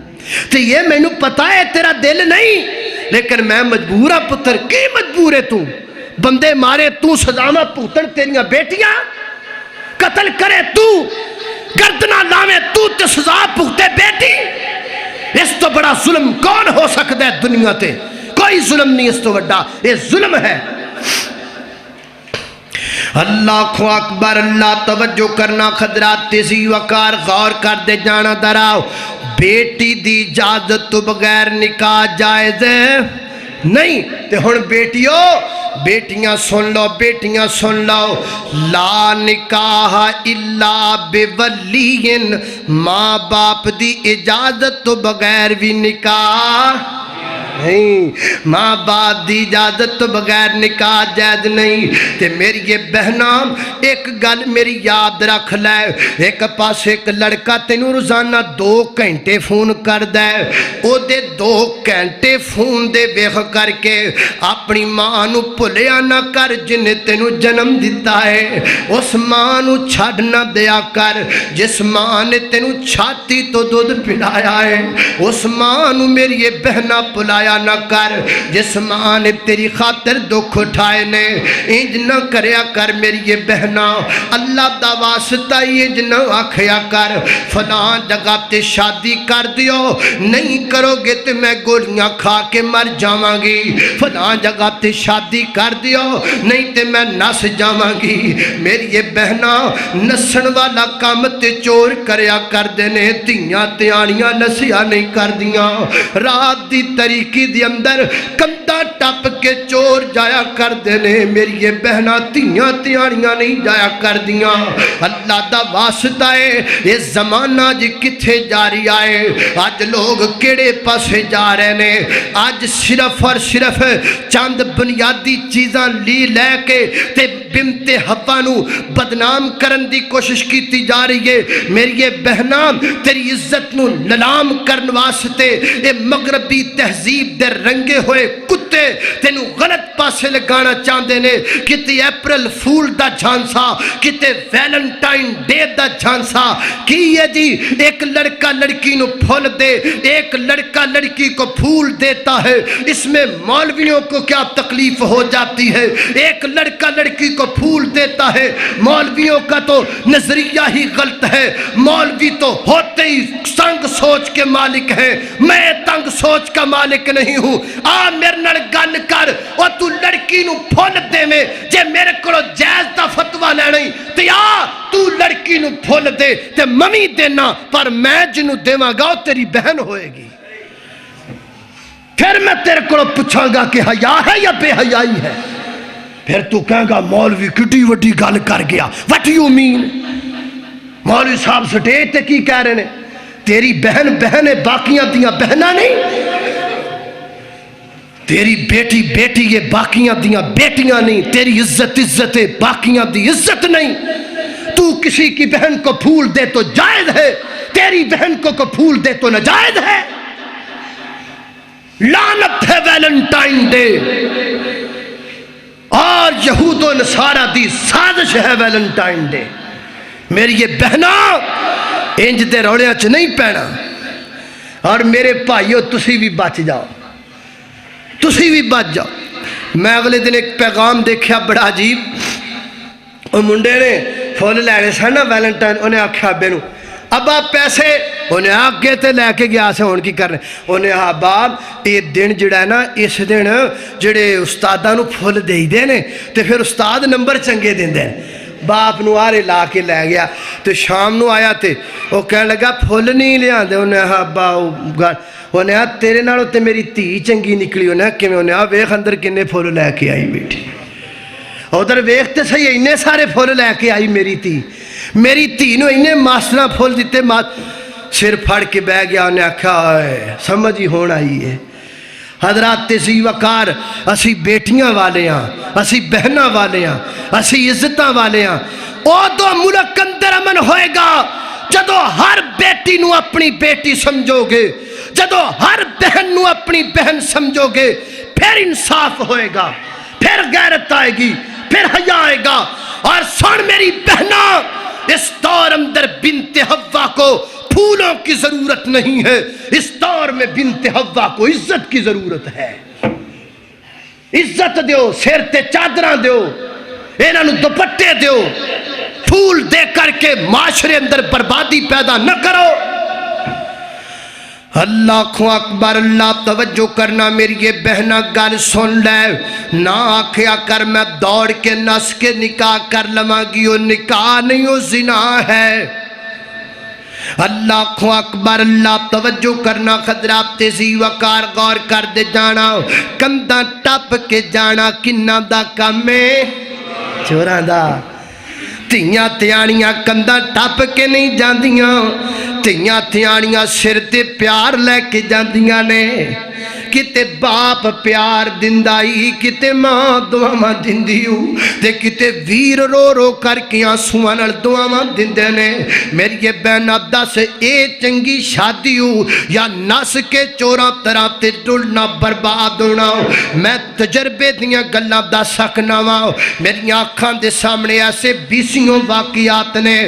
تے یہ مینوں پتہ ہے تیرا دل نہیں لیکن میں مجبور ہاں پتر کی مجبور ہے تو بندے مارے تو سزاواں پوتن تیریاں بیٹیاں قتل کرے تو گردناں لاویں تو تے سزا پوتے بیٹی اس تو بڑا ظلم کون ہو سکتا ہے دنیا تے کوئی ظلم نہیں اس تو بڑا یہ ظلم ہے اللہ اکبر، اللہ توجہ کرنا خضرات، تیزی وقار غور کر دے جانا دراؤ، بیٹی دی اجازت تو بغیر نکاح جائز ہے نہیں۔ تے ہن بیٹیو بیٹیاں سن لو، بیٹیاں سن لو، لا نکاح الا بولی، ماں باپ دی اجازت تو بغیر بھی نکاح نہیں، ماں باپ دی اجازت تو بغیر نکاح جائز نہیں۔ تے میری یہ بہناں ایک گل میری یاد رکھ لے، ایک پاس ایک لڑکا تینوں روزانہ 2 گھنٹے فون کر دے، او دے 2 گھنٹے فون دے ویکھ کر کے اپنی ماں نو بھلیا نہ کر جن نے تینوں جنم دیتا ہے، اس ماں نو چھڈ نہ دیا کر جس ماں نے تینوں چھاتی تو دودھ پلایا ہے، اس ماں نو میری یہ بہناں بھلایا نہ کر جس ماں نے تیری خاطر دکھ اٹھائے نے، انج نہ کریا کر میری یہ بہنا، اللہ دا واسطہ انج نہ آکھیا کر فلاں جگہ تے شادی کر دیو، نہیں کرو گے تے میں گولیاں کھا کے مر جاواں گی، فلاں جگہ تے شادی کر دیو نہیں تے میں نس جاواں گی۔ میری یہ بہنا نسن والا کام تے چور کریا کر دینے، تیاں تیانیاں نسیاں نہیں کر دیاں، رات دی طریقی دی اندر کندہ ٹپ کے چور جایا کر دینے، میری یہ بہنا تیاں تیانیاں نہیں جایا کر دیاں۔ اللہ دا واسطہ ہے یہ زمانہ جی کتھے جاری آئے، آج لوگ کیڑے پاسے جا رہے نے، آج صرف اور صرف چند بنیادی چیزاں لی لے کے تے بنت حوا نو بدنام کرن دی کوشش کیتی جا رہی ہے۔ میری یہ بہنا تیری عزت نو نلام کرن واسطے اے مغربی تہذیب دے رنگے ہوئے کتے تینو غلط پاسے لگانا چاہتے نے، کتے اپریل فول دا جھانسا، کتے ویلنٹائن ڈے دا جھانسا کی ہے جی، ایک لڑکا لڑکی نو پھول دے، ایک لڑکا لڑکی کو پھول دیتا ہے، اس میں مولویوں کو کیا تکلیف ہو جاتی ہے، ایک لڑکا لڑکی کو پھول دیتا ہے، مولویوں کا تو نظریہ ہی غلط ہے، مولوی تو ہوتے ہی تنگ سوچ کے مالک ہیں، میں تنگ سوچ کا مالک نہیں ہوں، آ میرے نال گل کر، اور تو لڑکی نو پھول دے میں جے میرے کو جائز دا فتوہ لے نہیں تے آ تو لڑکی نو پھول دے تے ممی دینا، پر میں جنو دیواں گا تیری بہن ہوئے گی، پھر میں تیرے کو پوچھاں گا کہ حیا ہے یا بے حیائی ہے، پھر تو کہیں گا مولوی کٹی وٹی گل کر گیا، what you mean؟ مولوی صاحب سٹیج تے کی کہہ رہے ہیں، تیری بہن بہن ہے، باقیاں دیاں بہنہ نہیں، تیری بیٹی بیٹی یہ باقیاں دیاں بیٹیاں نہیں، تیری عزت عزت ہے، باقیاں دی عزت نہیں، تو کسی کی بہن کو پھول دے تو جائز ہے، تیری بہن کو پھول دے تو ناجائز ہے۔ لعنت ہے ویلنٹائن ڈے، اور یہود و نصارہ دی سازش ہے ویلنٹائن ڈے۔ میری یہ بہنا انج دے روڑیاں چ نہیں پینا، اور میرے بھائیو تسی بھی بچ جاؤ، تسی بھی بچ جاؤ۔ میں اگلے دن ایک پیغام دیکھا بڑا عجیب، اور منڈے نے پھول لینے سن نا ویلنٹائن، انہیں آکھیا ابے نو ابا پیسے، انہیں آگے تے لے کے گیا سے ہون کی کرنے، انہیں باپ یہ دن جڑا ہے نا، اس دن جڑے استادہ نو پھول دے ہی دینے تے پھر استاد نمبر چنگے دیں دیں، باپ نو آرے لا کے لے گیا، تو شام نو آیا تے وہ کہنے لگا پھول نہیں لیا دے، انہیں ابا انہیں تیرے نالوں تے میری تھی چنگی نکلی، انہیں ویخ اندر کنے پھول لے کے آئی بیٹھی، ادھر ویختے صحیح انہیں سارے پھول لے کے آئی میری تھی نو انہیں ماسٹرہ پھول دیتے، سر پھڑ کے بہ گیا، انہیں آکھا سمجھ ہی ہونا ہی ہے۔ حضرات تیزی وقار، اسی بیٹیاں والے ہاں، اسی بہناں والے ہاں، اسی عزتاں والے ہاں، او دو ملک اندر امن ہوئے گا جدو ہر بیٹی نو اپنی بیٹی سمجھو گے، جدو ہر بہن نو اپنی بہن سمجھو گے، پھر انصاف ہوئے گا، پھر غیرت آئے گی، پھر حیا آئے گا۔ اور سن میری بہنا، اس دور اندر بنت حوا کو پھولوں کی ضرورت نہیں ہے، اس دور میں بنت حوا کو عزت کی ضرورت ہے۔ عزت دیو، سر تے چادراں دیو، انہاں نو دوپٹے دیو، پھول دے کر کے معاشرے اندر بربادی پیدا نہ کرو۔ اللہ کو اکبر، اللہ توجہ کرنا میری یہ بہنا گل سن لے، نہ آکھیا کر میں دوڑ کے نس کے نکاح کر لواں گی، وہ نکاح نہیں وہ زنا ہے۔ اللہ کو اکبر، اللہ توجہ کرنا حضرات، تیزی وقار غور کر دے جانا، کنداں ٹپ کے جانا کنہ دا کم ہے؟ چوراں دا۔ تیاں تیانیاں کنداں ٹپ کے نہیں جاندیاں، تیاں تیانیاں سر تے پیار لے کے جاندیاں نے، کتے باپ پیار دندائی، کتے ماں دعاواں دندیو، تے کتے ویر رو رو کر کے آنسواں نال دعاواں دندے نے۔ میری یہ بہن ابدا سے اے چنگی شادی ہو یا نس کے چوراں طرح تے ڈلنا برباد ہونا، میں تجربے دیاں گلاں دا سکنا وا، میری آنکھاں دے سامنے ایسے بیسیوں واقعات نے۔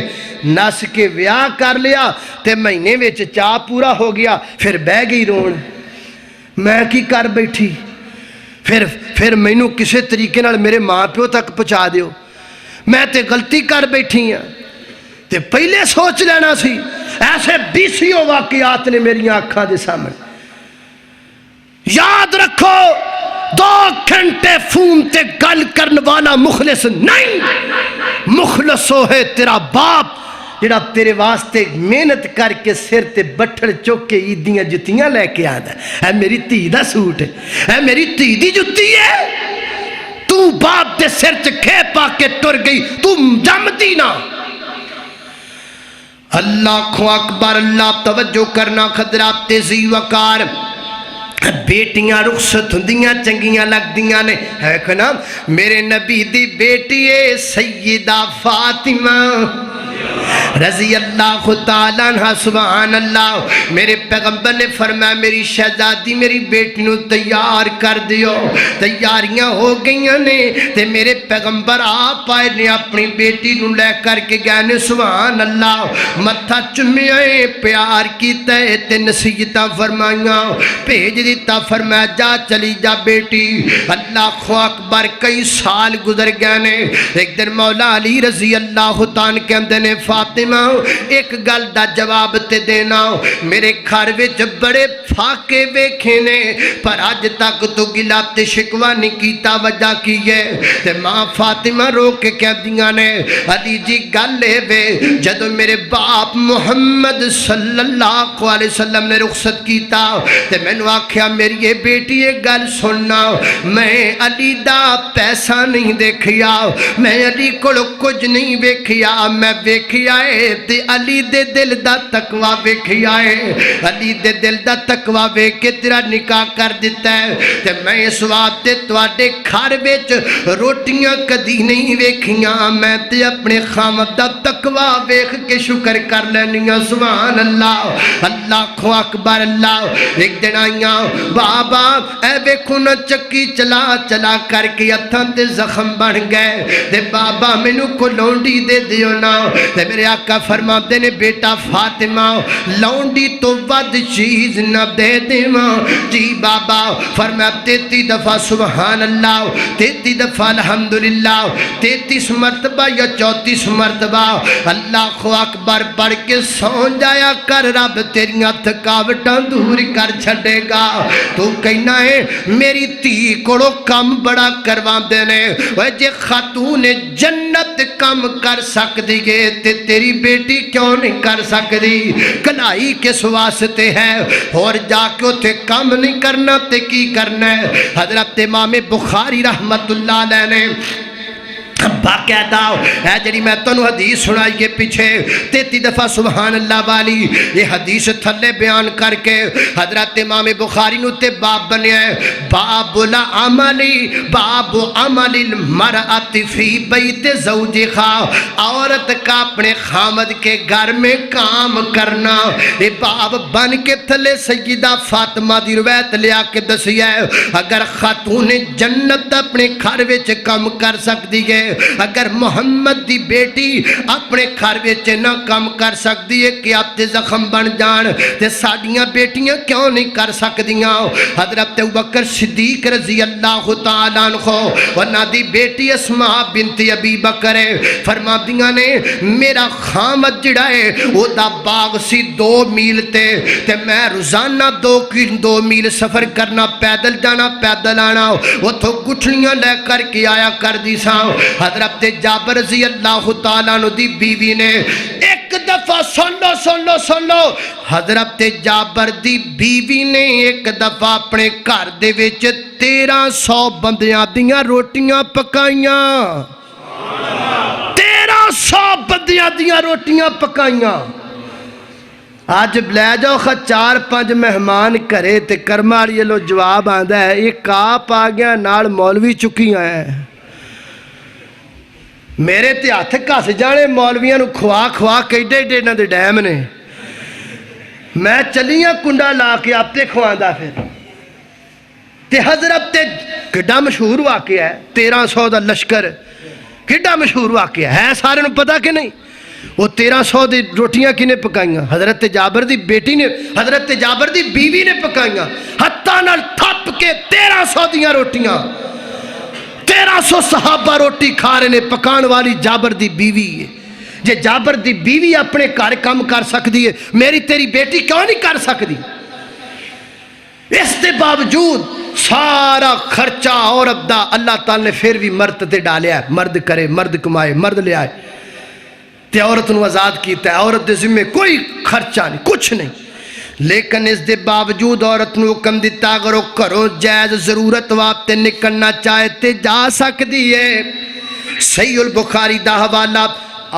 نس کے ویاہ کر لیا تے مہینے وچ چاہ پورا ہو گیا، پھر بہ گئی رون، میں کی کر بیٹھی، پھر مینوں کسے طریقے نال میرے ماں پیو تک پہنچا دیو، میں تے غلطی کر بیٹھی ہاں، تے پہلے سوچ لینا سی۔ ایسے بیسیوں واقعات نے میری آنکھاں دے سامنے۔ یاد رکھو 2 گھنٹے فون تے گل کرن والا مخلص نہیں، مخلص ہو ہے تیرا باپ جڑا تیرے واسطے محنت کر کے سر تے بٹھڑ چوک کے عیدیاں جتیاں لے کے آندا ہے، اے میری تھی دا سوٹ ہے، اے میری تھی دی جتی ہے، تو باپ دے سر چ کھے پا کے ٹر گئی، تو جم دی نا۔ اللہ کو اکبر، اللہ توجہ کرنا حضرات، تیزی وقار، بیٹیاں رخصت ہندیاں چنگیاں لگ دیاں نے، ہے کنا میرے نبی دی بیٹی ہے سیدہ فاطمہ رضی اللہ تعالیٰ عنہ، سبحان اللہ۔ میرے پیغمبر نے فرمایا میری شہزادی میری بیٹی نو تیار کر دیو، تیاریاں ہو گئیاں نے، تے میرے پیغمبر آپ آئے نے اپنی بیٹی نو لے کر کے گئے نے، سبحان اللہ، متھا چمیاں پیار کیتا ہے تے نصیحتاں فرمائیاں، بھیج دیتا، فرمایا جا چلی جا بیٹی۔ اللہ اکبر، کئی سال گزر گئے نے، ایک دن مولا علی رضی اللہ تعالیٰ کہندے نے فاطمہ ایک گل دا جواب تے دینا، میرے گھر وچ بڑے فاقے ویکھے نے پر اج تک تو گلا تے شکوا نہیں کیتا، وجہ کی ہے؟ تے ماں فاطمہ رو کے کہدیاں نے علی جی گل اے وے جدوں میرے باپ محمد صلی اللہ علیہ وسلم نے رخصت کیتا تے مینوں آکھیا میری یہ بیٹی یہ گل سننا، میں علی دا پیسہ نہیں دیکھیا، میں علی کولو کچھ نہیں ویکھیا، میں ویکھیا ہے تے علی دے دل دا تقوی ویکھیا ہے، علی دے دل دا تقوی ویکھ کے تیرا نکاح کر دیتا ہے، تے میں اس واسطے تواڈے گھر وچ روٹیاں کدی نہیں ویکھیاں، میں تے اپنے خامد دا تقوی ویکھ کے شکر کر لینیاں، سبحان اللہ، اللہ اکبر اللہ۔ ایک دن آئیاں بابا اے ویکھو نہ چکی چلا چلا کر کے ہتھاں تے زخم بن گئے، تے بابا مینوں کو لونڈی دے دیو نا، تے میرے آقا فرماتے نے بیٹا فاطمہ لونڈی تو ود چیز نہ دے دیواں، جی بابا، فرمایا 33 دفعہ سبحان اللہ، 33 دفعہ الحمدللہ، 33 مرتبہ یا 34 مرتبہ اللہ اکبر پڑھ کے سو جایا کر، رب تیریاں تھکاوٹاں دور کر چھڑے گا۔ تو کہنا ہے میری تھی کوڑو کم بڑا کروا دینے، وہ جے خاتون جنت کم کر سکتی ہے تے تیری بیٹی کیوں نہیں کر سکتی؟ کلائی کس واسطے ہے اور جا کے اتھے کم نہیں کرنا تے کی کرنا ہے؟ حضرت امام بخاری رحمت اللہ علیہ نے باقاعدہ ہے جڑی میں تنو حدیث سنائیے پیچھے 33 دفعہ سبحان اللہ والی، یہ حدیث تھلے بیان کر کے حضرت امام بخاری نو تے باب بنیا ہے، باب العملی، باب عمل المرأة فی بیت زوجہا، عورت کا اپنے خامد کے گھر میں کام کرنا، یہ باب بن کے تھلے سیدہ فاطمہ دی روایت لیا کے دسیا ہے، اگر خاتون جنت اپنے گھر وچ کم کر سکتی ہے اگر محمد دی بیٹی اپنے گھر وچ نہ کم کر سکتی ہے کہ آپ تے زخم بن جان تے ساڈیاں بیٹیاں کیوں نہیں کر سکدیاں؟ حضرت ابوبکر صدیق رضی اللہ تعالیٰ عنہ انہاں دی بیٹی اسماء بنت ابی بکر فرماندیاں نے میرا خامد جڑا ہے او دا باغ سی 2 میل تے میں روزانہ 2 میل سفر کرنا، پیدل جانا پیدل آنا، اتھوں گٹھلیاں لے کر کے آیا کر دی ساں۔ حضرت جابر رضی اللہ تعالیٰ عنہ دی بیوی نے ایک دفعہ سن لو حضرت جابر دی بیوی نے ایک دفعہ اپنے گھر دے وچ 1300 بندیاں دیاں روٹیاں پکائیاں، 1300 بندیاں دیاں روٹیاں پکائیاں۔ آج لے جاؤ 4-5 مہمان کرے تے کرماڑی لو جواب آندا ہے یہ کاپ آ گیا نال مولوی چکیاں ہیں۔ میرے تے ہاتھ کس جانے مولویاں نو کھوا کیڈے ایڈے انہاں دے ڈیم نے، میں چلیاں کنڈا لا کے آپ تے کھواندا پھر تے حضرت تے کڈا مشہور واقعہ ہے 1300 دا لشکر، کڈا مشہور واقعہ ہے سارے نو پتہ کہ نہیں؟ وہ 1300 دی روٹیاں کنے پکائیاں؟ حضرت جابر دی بیٹی نے، حضرت جابر دی بیوی نے پکائیاں، ہتھاں نال تھپ کے 1300 دیاں روٹیاں، 1300 صحابہ روٹی کھا رہے نے، پکان والی جابر دی بیوی ہے۔ جے جابر دی بیوی اپنے گھر کام کر سکتی ہے، میری تیری بیٹی کیوں نہیں کر سکتی؟ اس کے باوجود سارا خرچہ عورت دا اللہ تعالی نے پھر بھی مرد تے ڈالیا ہے، مرد کرے، مرد کمائے، مرد لے آئے تے عورت نو آزاد کیتا ہے، عورت دے ذمہ کوئی خرچہ نہیں، کچھ نہیں، لیکن اس دے باوجود عورت نو حکم دیتا اگر وہ کرو جائز ضرورت واسطے نکلنا چاہے تے جا سکتی ہے۔ صحیح البخاری دا حوالہ،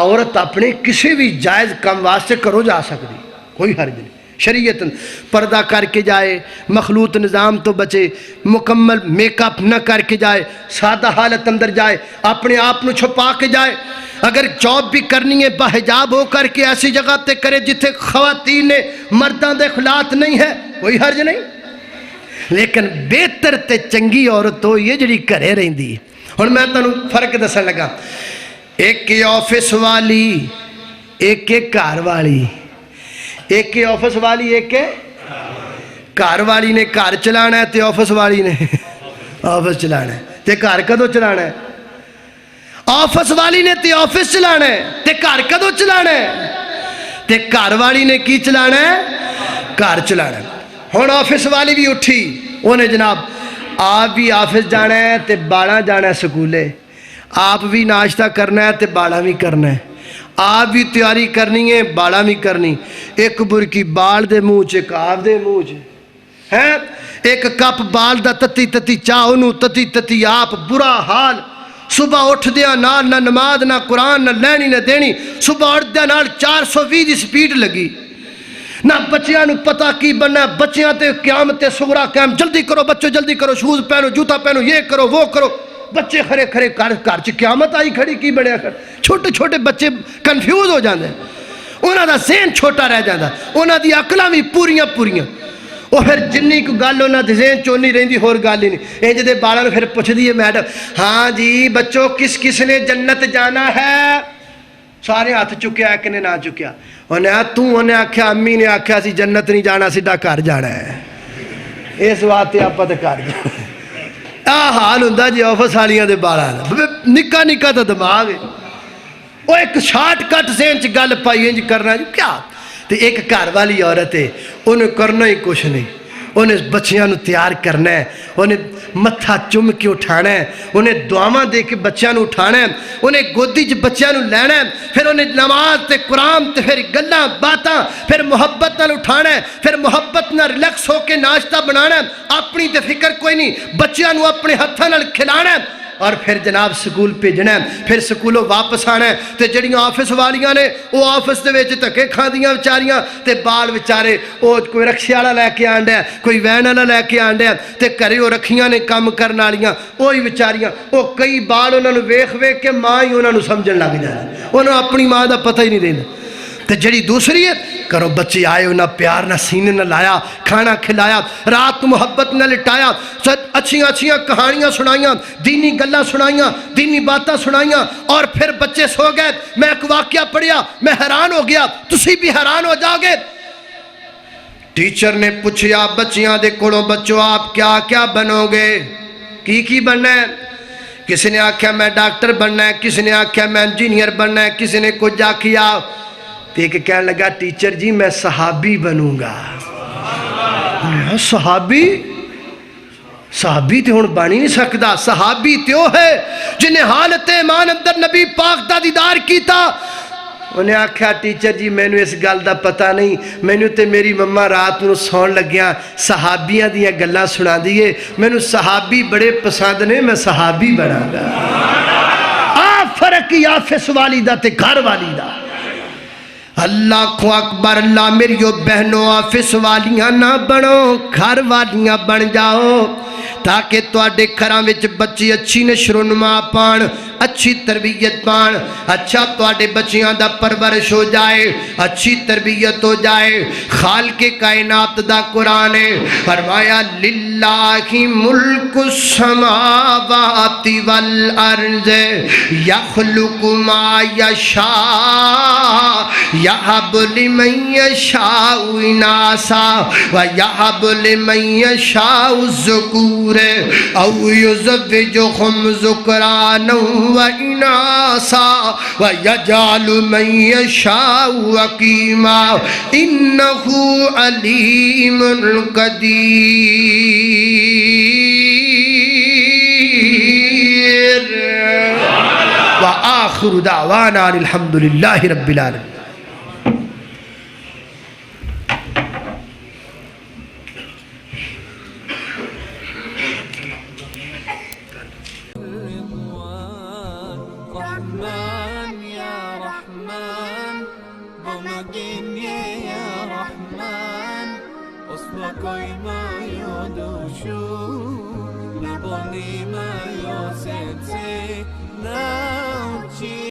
عورت اپنے کسی بھی جائز کام واسطے کرو جا سکتی، کوئی حرج نہیں، شریعت پردہ کر کے جائے، مخلوط نظام تو بچے، مکمل میک اپ نہ کر کے جائے، سادہ حالت اندر جائے، اپنے آپ نو چھپا کے جائے، اگر جاب بھی کرنی ہے بحجاب ہو کر کے ایسی جگہ تے کرے جتھے خواتین نے مرداں دے اخلاق نہیں ہے، کوئی حرج نہیں، لیکن بہتر تے چنگی عورت ہو یہ جڑی گھرے رہندی۔ ہن میں تانوں فرق دسن لگا، ایک آفس والی، ایک گھر والی، ایک آفس والی، ایک گھر والی نے گھر چلانا ہے تے آفس والی نے آفس چلانا ہے، تے گھر کدوں چلانا ہے؟ آفس والی نے تے آفس چلانا ہے تے گھر کدوں چلانا ہے؟ تے گھر والی نے کی چلانا ہے؟ گھر چلانا ہے۔ ہن آفس والی بھی اٹھی، انہیں جناب آپ بھی آفس جانا ہے تے باڑا جانا ہے سکولے، آپ بھی ناشتہ کرنا ہے تے باڑا بھی کرنا ہے، آپ بھی تیاری کرنی ہے باڑا بھی کرنی، ایک برکی بال دے منہ چ ایک آپ دے منہ چ ہے، ایک کپ بال دا تتی تتی چاہ انہوں تتی تتی آپ، برا حال، صبح اٹھ دیا نال نہ نماز نہ قرآن نہ لینی نہ دینی، صبح اٹھ دیا نال 420 دی سپیڈ لگی، نہ بچیاں نو پتہ کی بننا، بچیاں تے قیامت صغرا قیام، جلدی کرو بچوں جلدی کرو، شوز پہنو جوتا پہنو، یہ کرو وہ کرو، بچے کھڑے کھڑے گھر چ قیامت آئی کھڑی کی بڑے کھڑے، چھوٹے چھوٹے بچے کنفیوز ہو جاندے، انہاں دا ذہن چھوٹا رہ جاندا، انہاں دی عقلاں بھی پوریاں وہ پھر جنی کو گل انہاں دے ذہن چوں نہیں رہندی، ہور گل ہی نہیں، انج دے بالاں نوں پھر پوچھ دی ہے میڈم، ہاں جی بچوں کس نے جنت جانا ہے؟ سارے ہاتھ چکیا ایک نے نہ چکیا، انہیں آکھیا امی نے آکھیا سی جنت نہیں جانا سیدھا گھر جانا ہے، اس واسطے آپ تے گھر جانا۔ آ حال ہوندا جی آفس والیاں دے بالاں دا، نکا نکا تو دماغ ہے، وہ ایک شارٹ کٹ ذہن چ گل پائی انج کرنا جی کیا، تے ایک گھر والی عورت ہے انہیں کرنا ہی کچھ نہیں، انہیں بچیاں نو تیار کرنا ہے، انہیں متھا چم کے اٹھانا ہے، انہیں دعاواں دے کے بچیاں نو اٹھانا ہے، انہیں گودی چ بچیاں نو لینا ہے، پھر انہیں نماز تے قرآن تے پھر گلاں باتاں، پھر محبت نال اٹھانا ہے، پھر محبت نال ریلیکس ہو کے ناشتہ بنانا ہے، اپنی تے فکر کوئی نہیں، بچیاں نو اپنے ہتھاں نال کھلانا ہے، اور پھر جناب سکول بھیجنا ہے، پھر سکولوں واپس آنا ہے، تے جڑیاں آفس والیاں نے وہ آفس دے وچ دھکے کھاندیاں بیچاریاں، تے بال بیچارے وہ کوئی رکشے والا لے کے آندا ہے، کوئی وین والا لے کے آندا ہے، تے گھرے وہ رکھیاں نے کام کرن والیاں وہی بیچاریاں، وہ کئی بال انہاں نوں ویکھ کے ماں ہی انہاں نوں سمجھن لگ جاندی، انہاں اپنی ماں دا پتہ ہی نہیں رہندا، تے جڑی دوسری ہے کرو بچے آئے نہ پیار نہ سینے نہ لایا کھانا کھلایا رات محبت نہ لٹایا اچھیاں اچھیاں کہانیاں سنائیاں دینی گلاں سنائیاں دینی باتاں سنائیاں اور پھر بچے سو گئے میں ایک واقعہ پڑھیا میں حیران ہو گیا تسی بھی حیران ہو جاؤ گے ٹیچر نے پوچھیا بچیاں دے کولوں بچوں آپ کیا کیا بنو گے کی بننا ہے کسی نے آکھیا میں ڈاکٹر بننا ہے کسی نے آکھیا میں انجینئر بننا ہے کسی نے کچھ آکھیا تو ایک کہنے لگا ٹیچر جی میں صحابی بنوں گا صحابی تے ہن بن ہی نہیں سکدا صحابی تیو ہے جنہیں حالت ایمان اندر نبی پاک دا دیدار کیتا انہیں آکھیا ٹیچر جی میں نے اس گل دا پتہ نہیں میں نے تے میری مما رات نو سون لگیاں صحابیاں دیاں گلاں سنا دیئے میں نے صحابی بڑے پسند نے میں صحابی بنا گا فرق آفس والدہ تے گھر والدہ اللہ کو اکبر اللہ میریو بہنوں آفس والیاں نہ بنو گھر والیاں بن جاؤ تاکہ تواڈے گھراں وچ بچے اچھی نشر و نما پان اچھی تربیت پان اچھا تواڈے بچیاں دا پرورش ہو جائے اچھی تربیت ہو جائے خالق کائنات دا قرآن ہے فرمایا للہ ملک السماوات والارض یخلق ما یشاء یہب لمن یشاء اناسا ویہب لمن یشاء الذکور او یزوجہم ذکرانا وَإِنَاسًا وَيَجْعَلُ مَن يَشَاءُ عَقِيمًا إِنَّهُ عَلِيمٌ قَدِيرٌ وآخر دعوانا الحمد للہ رب العالمين رحمن يا رحمن بمجين يا رحمن أصبك ما يدوشو لبني ما يوسيتي ناوتي